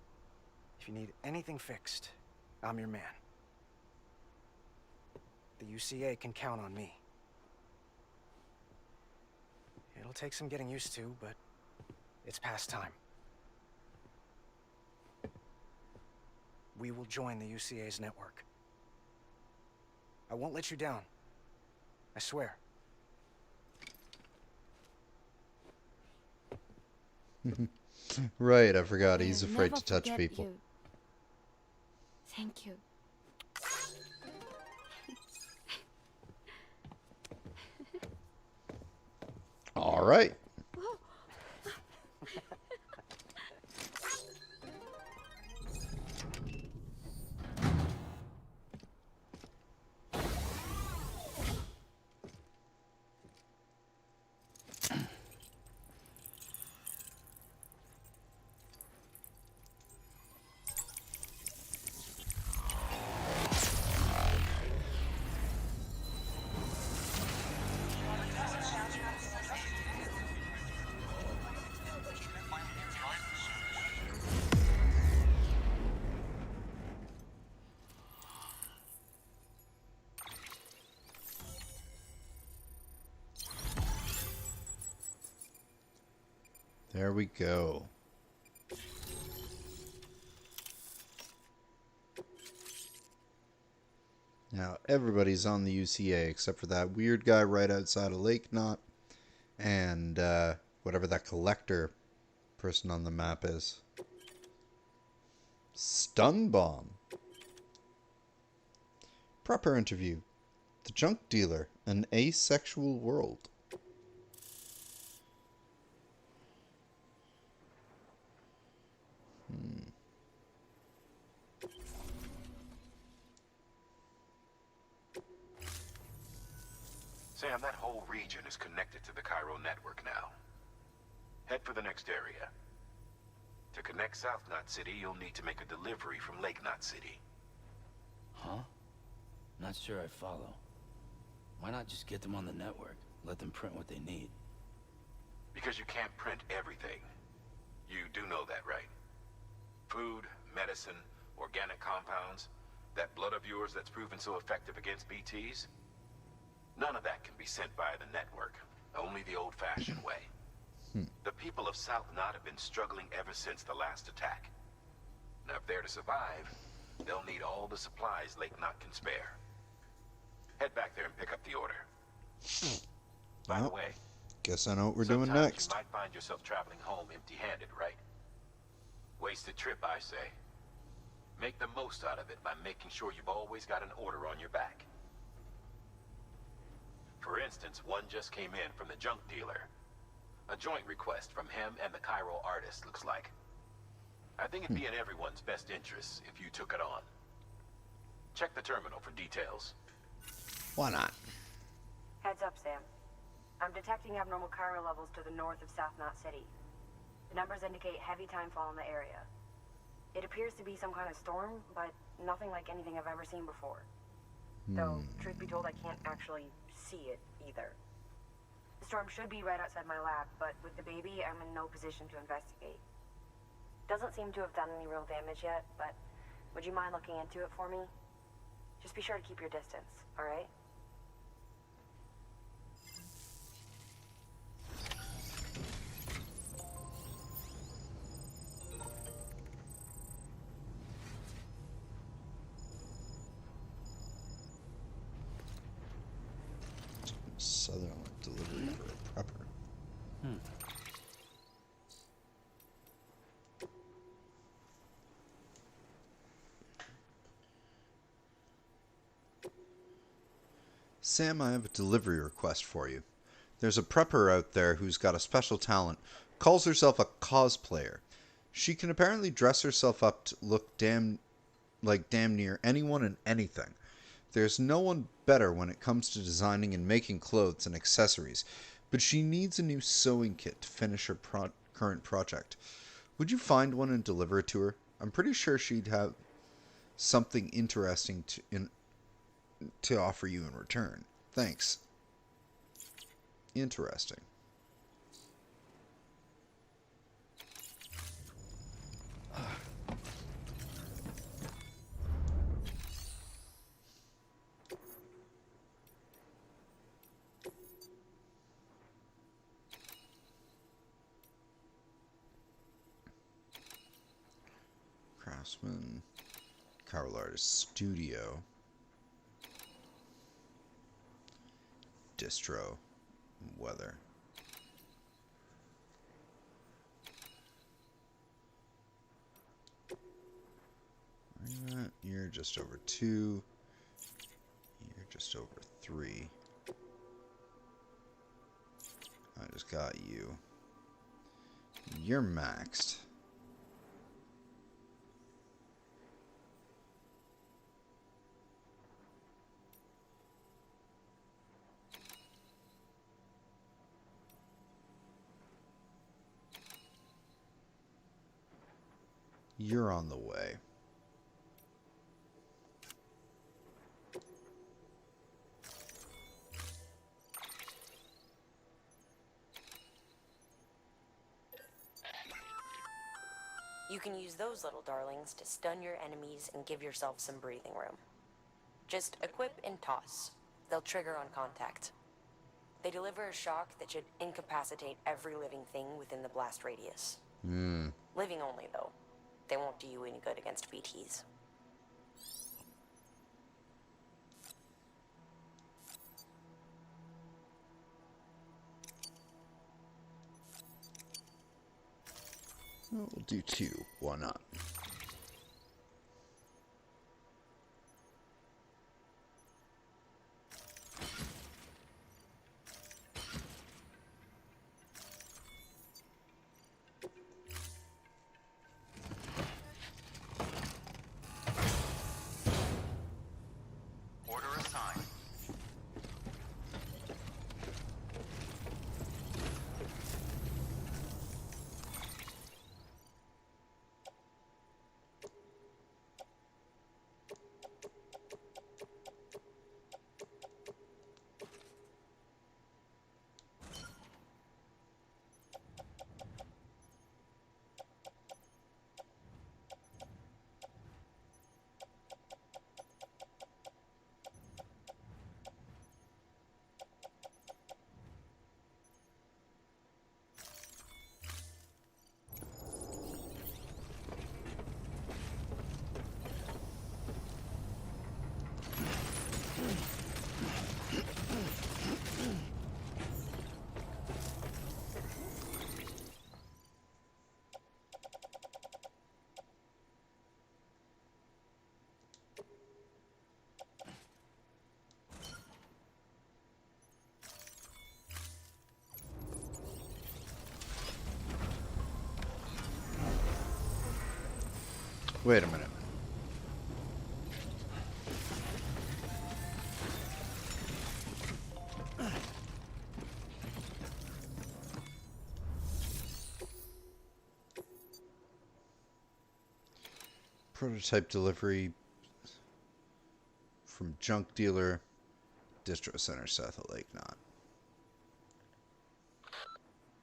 Speaker 10: If you need anything fixed, I'm your man. The UCA can count on me. It'll take some getting used to, but it's past time. We will join the UCA's network. I won't let you down. I swear.
Speaker 1: Right, I forgot. He's afraid to touch people.
Speaker 7: You. Thank you.
Speaker 1: All right. There we go. Now everybody's on the UCA except for that weird guy right outside of Lake Knot and whatever that collector person on the map is. Stun bomb. Proper interview. The junk dealer, an asexual world.
Speaker 2: Sam, that whole region is connected to the Cairo network now. Head for the next area. To connect South Knot City, you'll need to make a delivery from Lake Knot City.
Speaker 9: Huh? Not sure I follow. Why not just get them on the network? Let them print what they need.
Speaker 2: Because you can't print everything. You do know that, right? Food, medicine, organic compounds, that blood of yours that's proven so effective against BTs? None of that can be sent via the network. Only the old-fashioned way. The people of South Knot have been struggling ever since the last attack. Now, if they're to survive, they'll need all the supplies Lake Knot can spare. Head back there and pick up the order. By the way,
Speaker 1: guess I know what we're doing
Speaker 2: sometimes
Speaker 1: next.
Speaker 2: you might find yourself traveling home empty-handed, right? Wasted trip, I say. Make the most out of it by making sure you've always got an order on your back. For instance, one just came in from the junk dealer. A joint request from him and the Cairo artist, looks like. I think it'd be in everyone's best interest if you took it on. Check the terminal for details.
Speaker 1: Why not?
Speaker 5: Heads up, Sam. I'm detecting abnormal Cairo levels to the north of South Knot City. The numbers indicate heavy timefall in the area. It appears to be some kind of storm, but nothing like anything I've ever seen before. Though, truth be told, I can't actually see it either. The storm should be right outside my lab, but with the baby, I'm in no position to investigate. Doesn't seem to have done any real damage yet, but would you mind looking into it for me? Just be sure to keep your distance, alright?
Speaker 1: Southern delivery for a prepper. Sam, I have a delivery request for you. There's a prepper out there who's got a special talent, calls herself a cosplayer. She can apparently dress herself up to look damn near anyone and anything. There's no one better when it comes to designing and making clothes and accessories, but she needs a new sewing kit to finish her current project. Would you find one and deliver it to her? I'm pretty sure she'd have something interesting to offer you in return. Thanks. Interesting. Craftsman, Carol Artist Studio, Distro, Weather. You're just over 2. You're just over 3. I just got you. You're maxed. You're on the way.
Speaker 5: You can use those little darlings to stun your enemies and give yourself some breathing room. Just equip and toss. They'll trigger on contact. They deliver a shock that should incapacitate every living thing within the blast radius. Living only, though. They won't do you any good against BTs.
Speaker 1: We'll do 2. Why not?
Speaker 3: Order assigned.
Speaker 1: Wait a minute. Prototype delivery from junk dealer, distro center south of Lake Knot.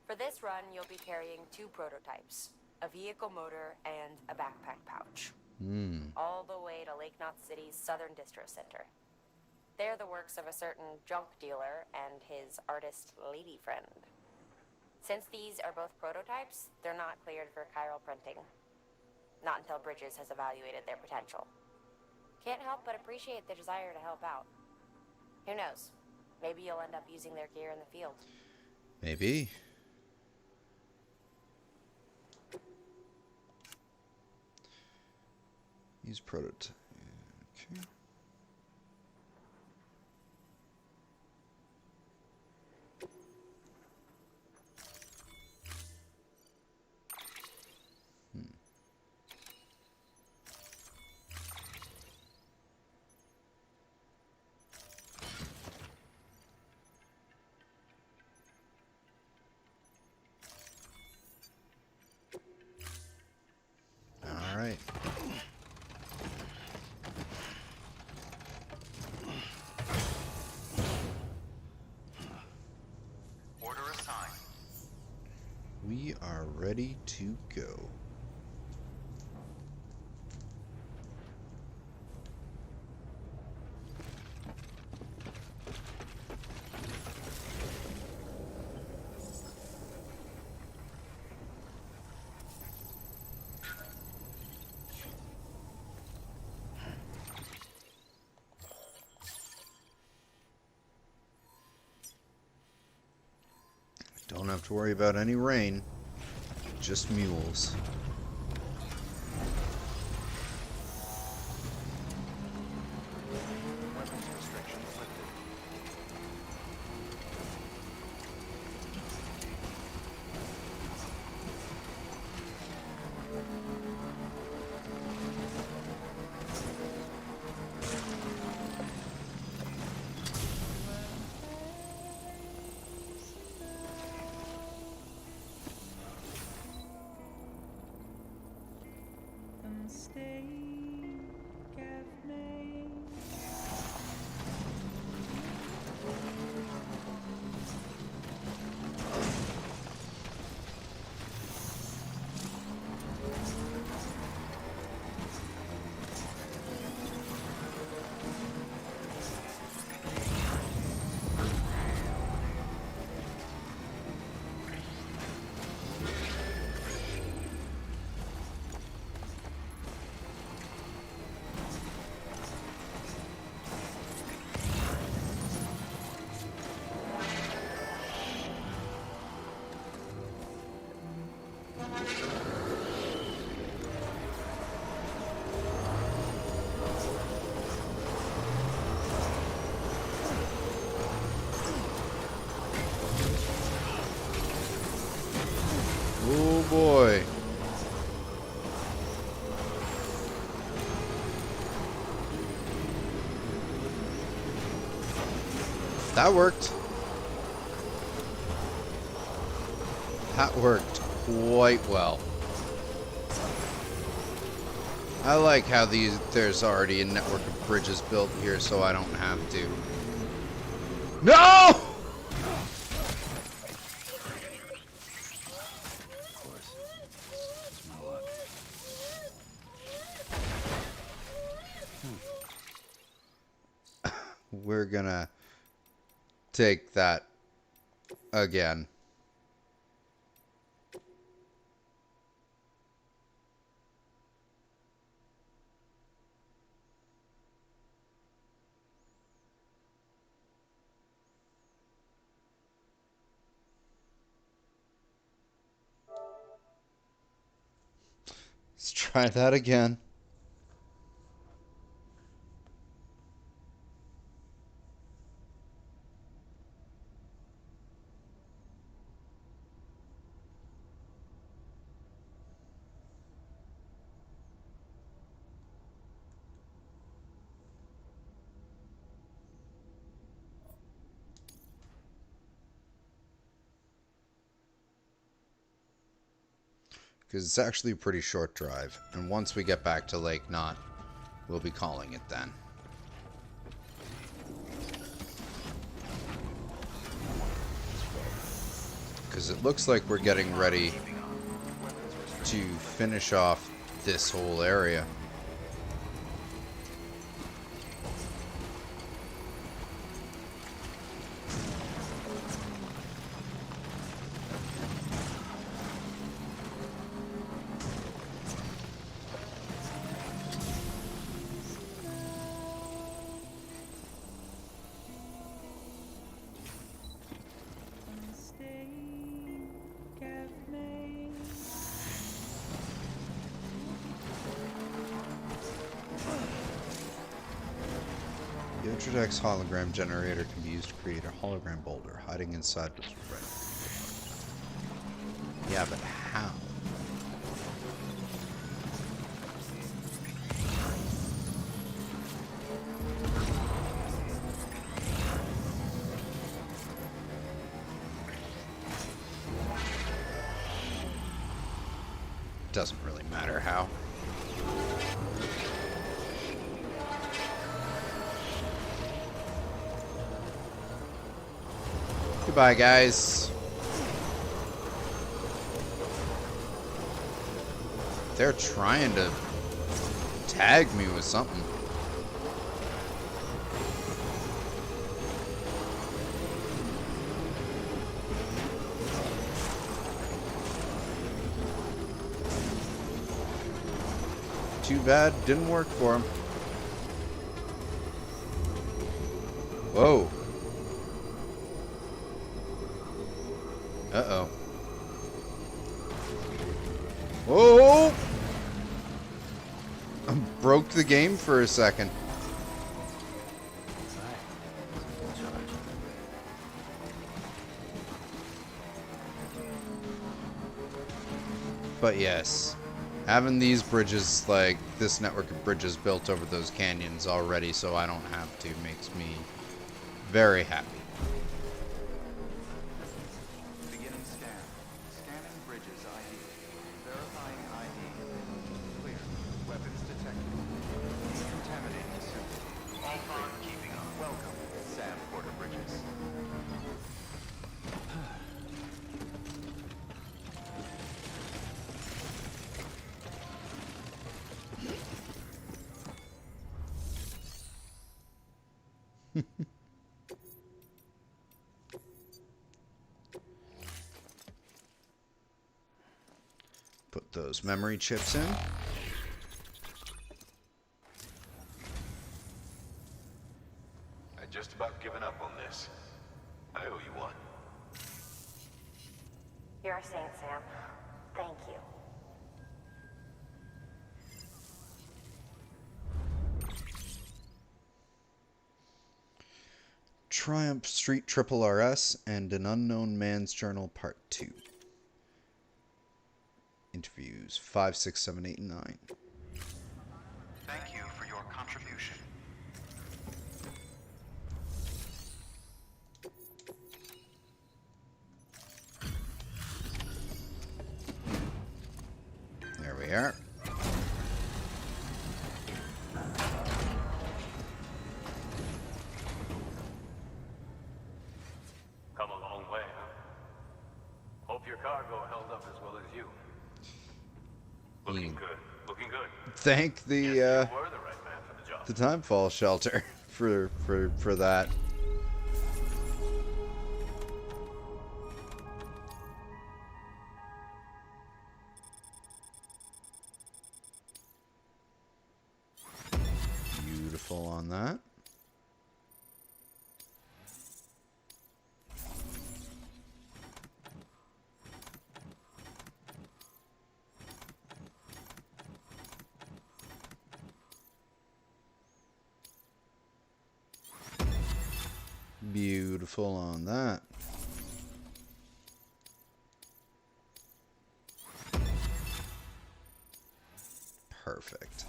Speaker 5: For this run, you'll be carrying 2 prototypes. A vehicle motor, and a backpack pouch. All the way to Lake Knot City's southern distro center. They're the works of a certain junk dealer and his artist lady friend. Since these are both prototypes, they're not cleared for chiral printing. Not until Bridges has evaluated their potential. Can't help but appreciate the desire to help out. Who knows? Maybe you'll end up using their gear in the field.
Speaker 1: Maybe. Use prototype. Okay. All right.
Speaker 3: Order assigned.
Speaker 1: We are ready to go. Don't have to worry about any rain, just mules.
Speaker 8: Weapons restrictions lifted.
Speaker 1: Oh boy. That worked. That worked quite well. I like how there's already a network of bridges built here so I don't have to. No!
Speaker 9: Of course. It's my luck.
Speaker 1: We're gonna take that again. Let's try that again. Because it's actually a pretty short drive. And once we get back to Lake Knot, we'll be calling it then. Because it looks like we're getting ready to finish off this whole area. The Introdex hologram generator can be used to create a hologram boulder hiding inside this red. Yeah, but how? Doesn't really matter how. Goodbye, guys. They're trying to tag me with something. Too bad, didn't work for him. Whoa. Uh-oh. Whoa! I broke the game for a second. But yes, having these bridges, like this network of bridges built over those canyons already so I don't have to, makes me very happy.
Speaker 8: Beginning scan. Scanning bridges ID. Verifying ID. Clear. Weapons detected. Decontaminating suit. All clear. Keeping up. Welcome, Sam Porter Bridges.
Speaker 1: Put those memory chips in.
Speaker 2: I'd just about given up on this. I owe you one.
Speaker 5: You're a saint, Sam. Thank you.
Speaker 1: Triumph Street Triple RS and An Unknown Man's Journal Part 2. Interviews 5, 6, 7, 8, and 9.
Speaker 3: Thank you for your contribution.
Speaker 1: There we are.
Speaker 11: Come a long way, huh? Hope your cargo held up as well as you. Looking good. Looking good.
Speaker 1: Thank the
Speaker 11: You were the right man for the job.
Speaker 1: the timefall shelter for that. Beautiful on that. Beautiful on that. Perfect.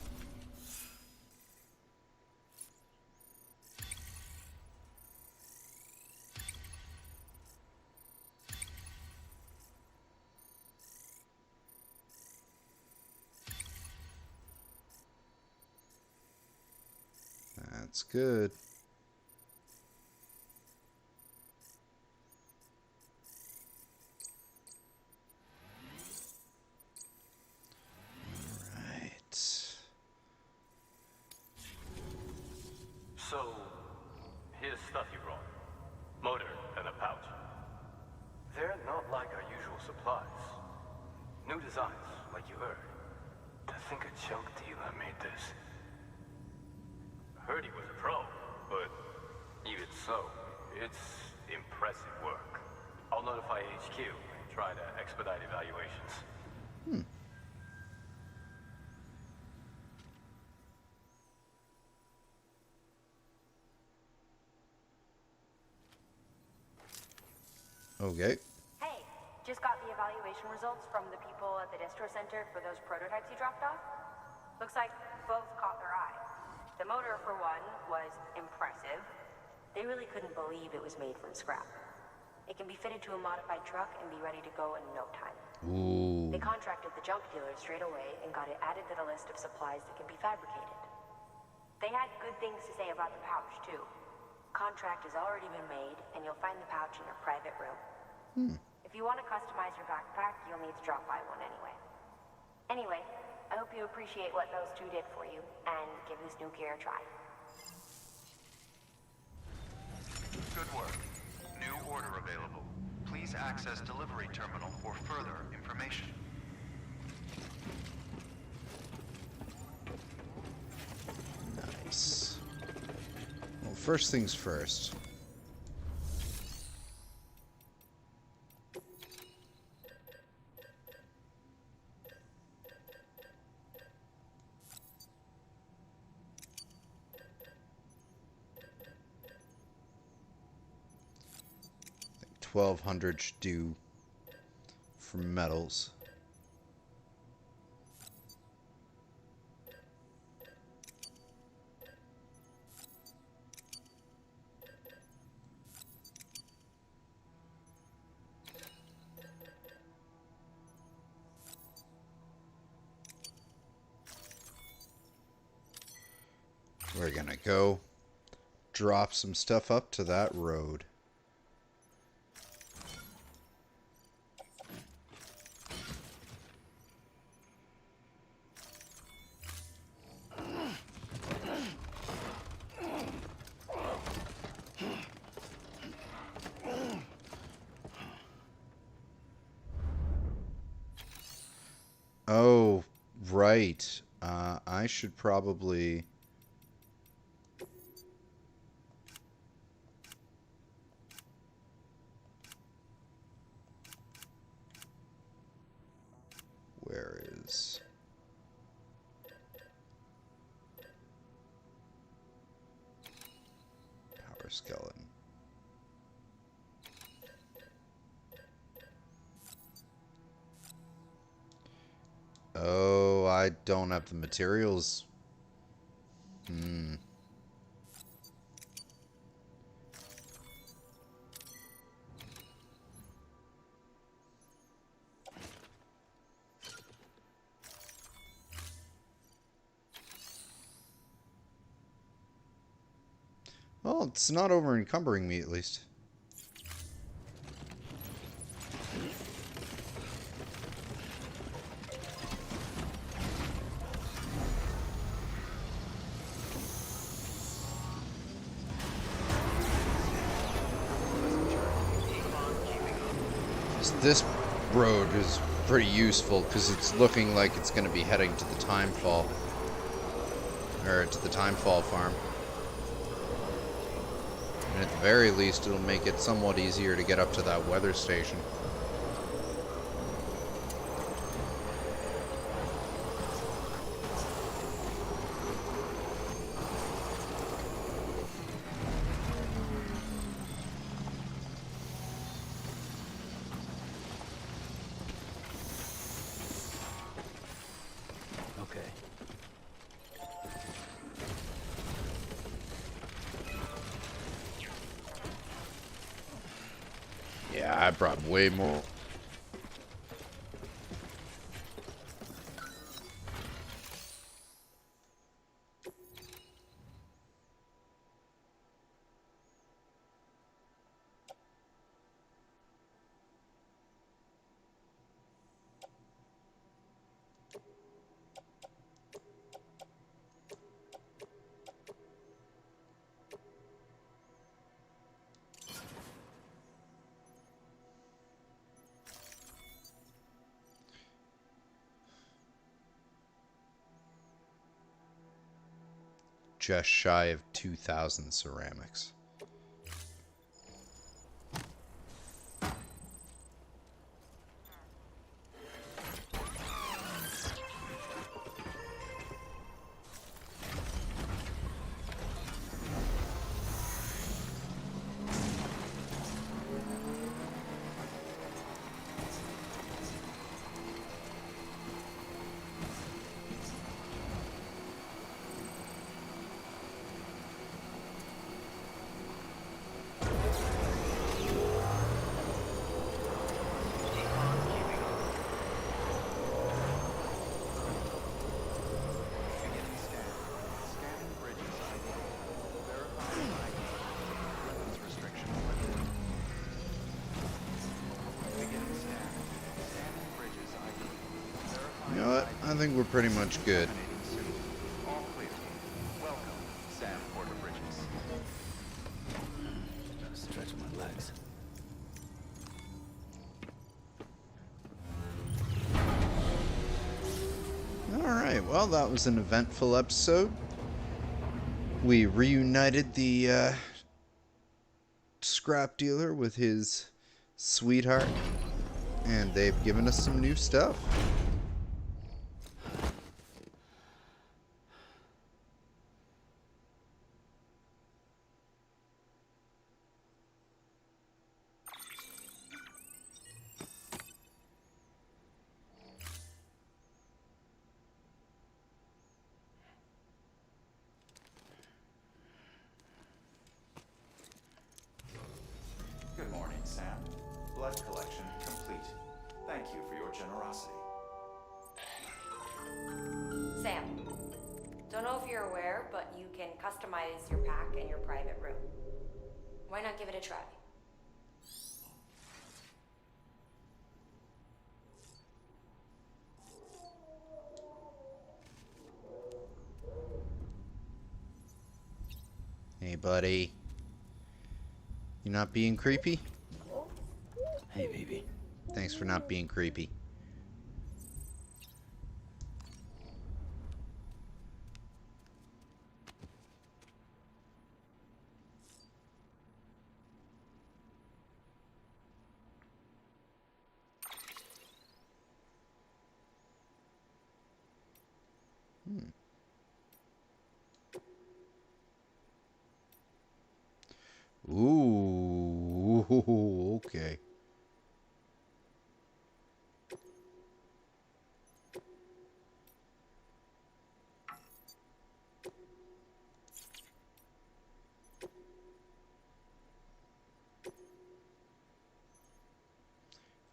Speaker 1: That's good.
Speaker 11: So, here's stuff you brought. Motor and a pouch. They're not like our usual supplies. New designs, like you heard. To think a junk dealer made this. Heard he was a pro, but even so, it's impressive work. I'll notify HQ and try to expedite evaluations.
Speaker 1: Okay.
Speaker 5: Hey, just got the evaluation results from the people at the distro center for those prototypes you dropped off. Looks like both caught their eye. The motor, for one, was impressive. They really couldn't believe it was made from scrap. It can be fitted to a modified truck and be ready to go in no time.
Speaker 1: Ooh.
Speaker 5: They contracted the junk dealer straight away and got it added to the list of supplies that can be fabricated. They had good things to say about the pouch, too. Contract has already been made, and you'll find the pouch in your private room. If you want to customize your backpack, you'll need to drop by one anyway. Anyway, I hope you appreciate what those two did for you, and give this new gear a try.
Speaker 3: Good work. New order available. Please access delivery terminal for further information.
Speaker 1: Nice. Well, first things first. I think 1,200 should do for metals. We're gonna go drop some stuff up to that road. Oh, right. I should probably... skeleton. Oh, I don't have the materials. Well, it's not over encumbering me at least. This road is pretty useful because it's looking like it's going to be heading to the timefall. Or to the timefall farm. And at the very least, it'll make it somewhat easier to get up to that weather station. Yeah, I brought way more. Just shy of 2,000 ceramics. You know what? I think we're pretty much good.
Speaker 3: All clear. Welcome, Sam Porter Bridges.
Speaker 9: Gotta stretch my legs.
Speaker 1: Alright, well, that was an eventful episode. We reunited the scrap dealer with his sweetheart, and they've given us some new stuff.
Speaker 3: Good morning, Sam. Blood collection complete. Thank you for your generosity.
Speaker 5: Sam, don't know if you're aware, but you can customize your pack in your private room. Why not give it a try?
Speaker 1: Hey, buddy. You not being creepy?
Speaker 9: Hey, baby.
Speaker 1: Thanks for not being creepy. Oh, okay.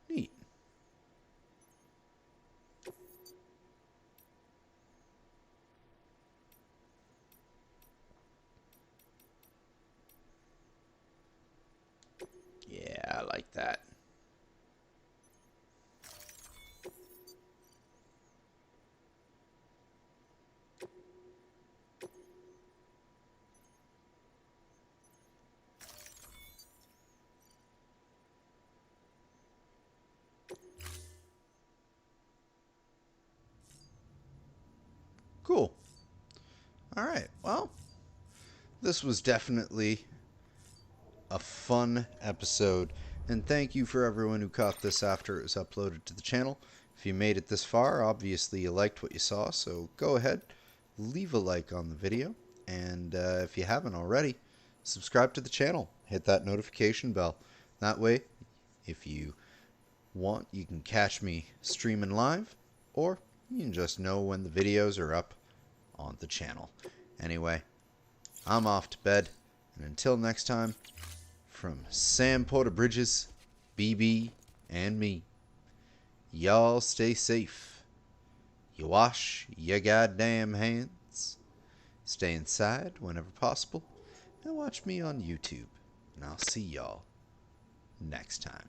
Speaker 1: Neat. Yeah, I like that. Cool. All right. Well, this was definitely a fun episode, and thank you for everyone who caught this after it was uploaded to the channel. If you made it this far, obviously you liked what you saw, so go ahead, leave a like on the video, and if you haven't already, subscribe to the channel, hit that notification bell. That way, if you want, you can catch me streaming live, or you can just know when the videos are up on the channel. Anyway, I'm off to bed, and until next time, from Sam Porter Bridges, BB, and me, y'all stay safe. You wash your goddamn hands. Stay inside whenever possible, and watch me on YouTube. And I'll see y'all next time.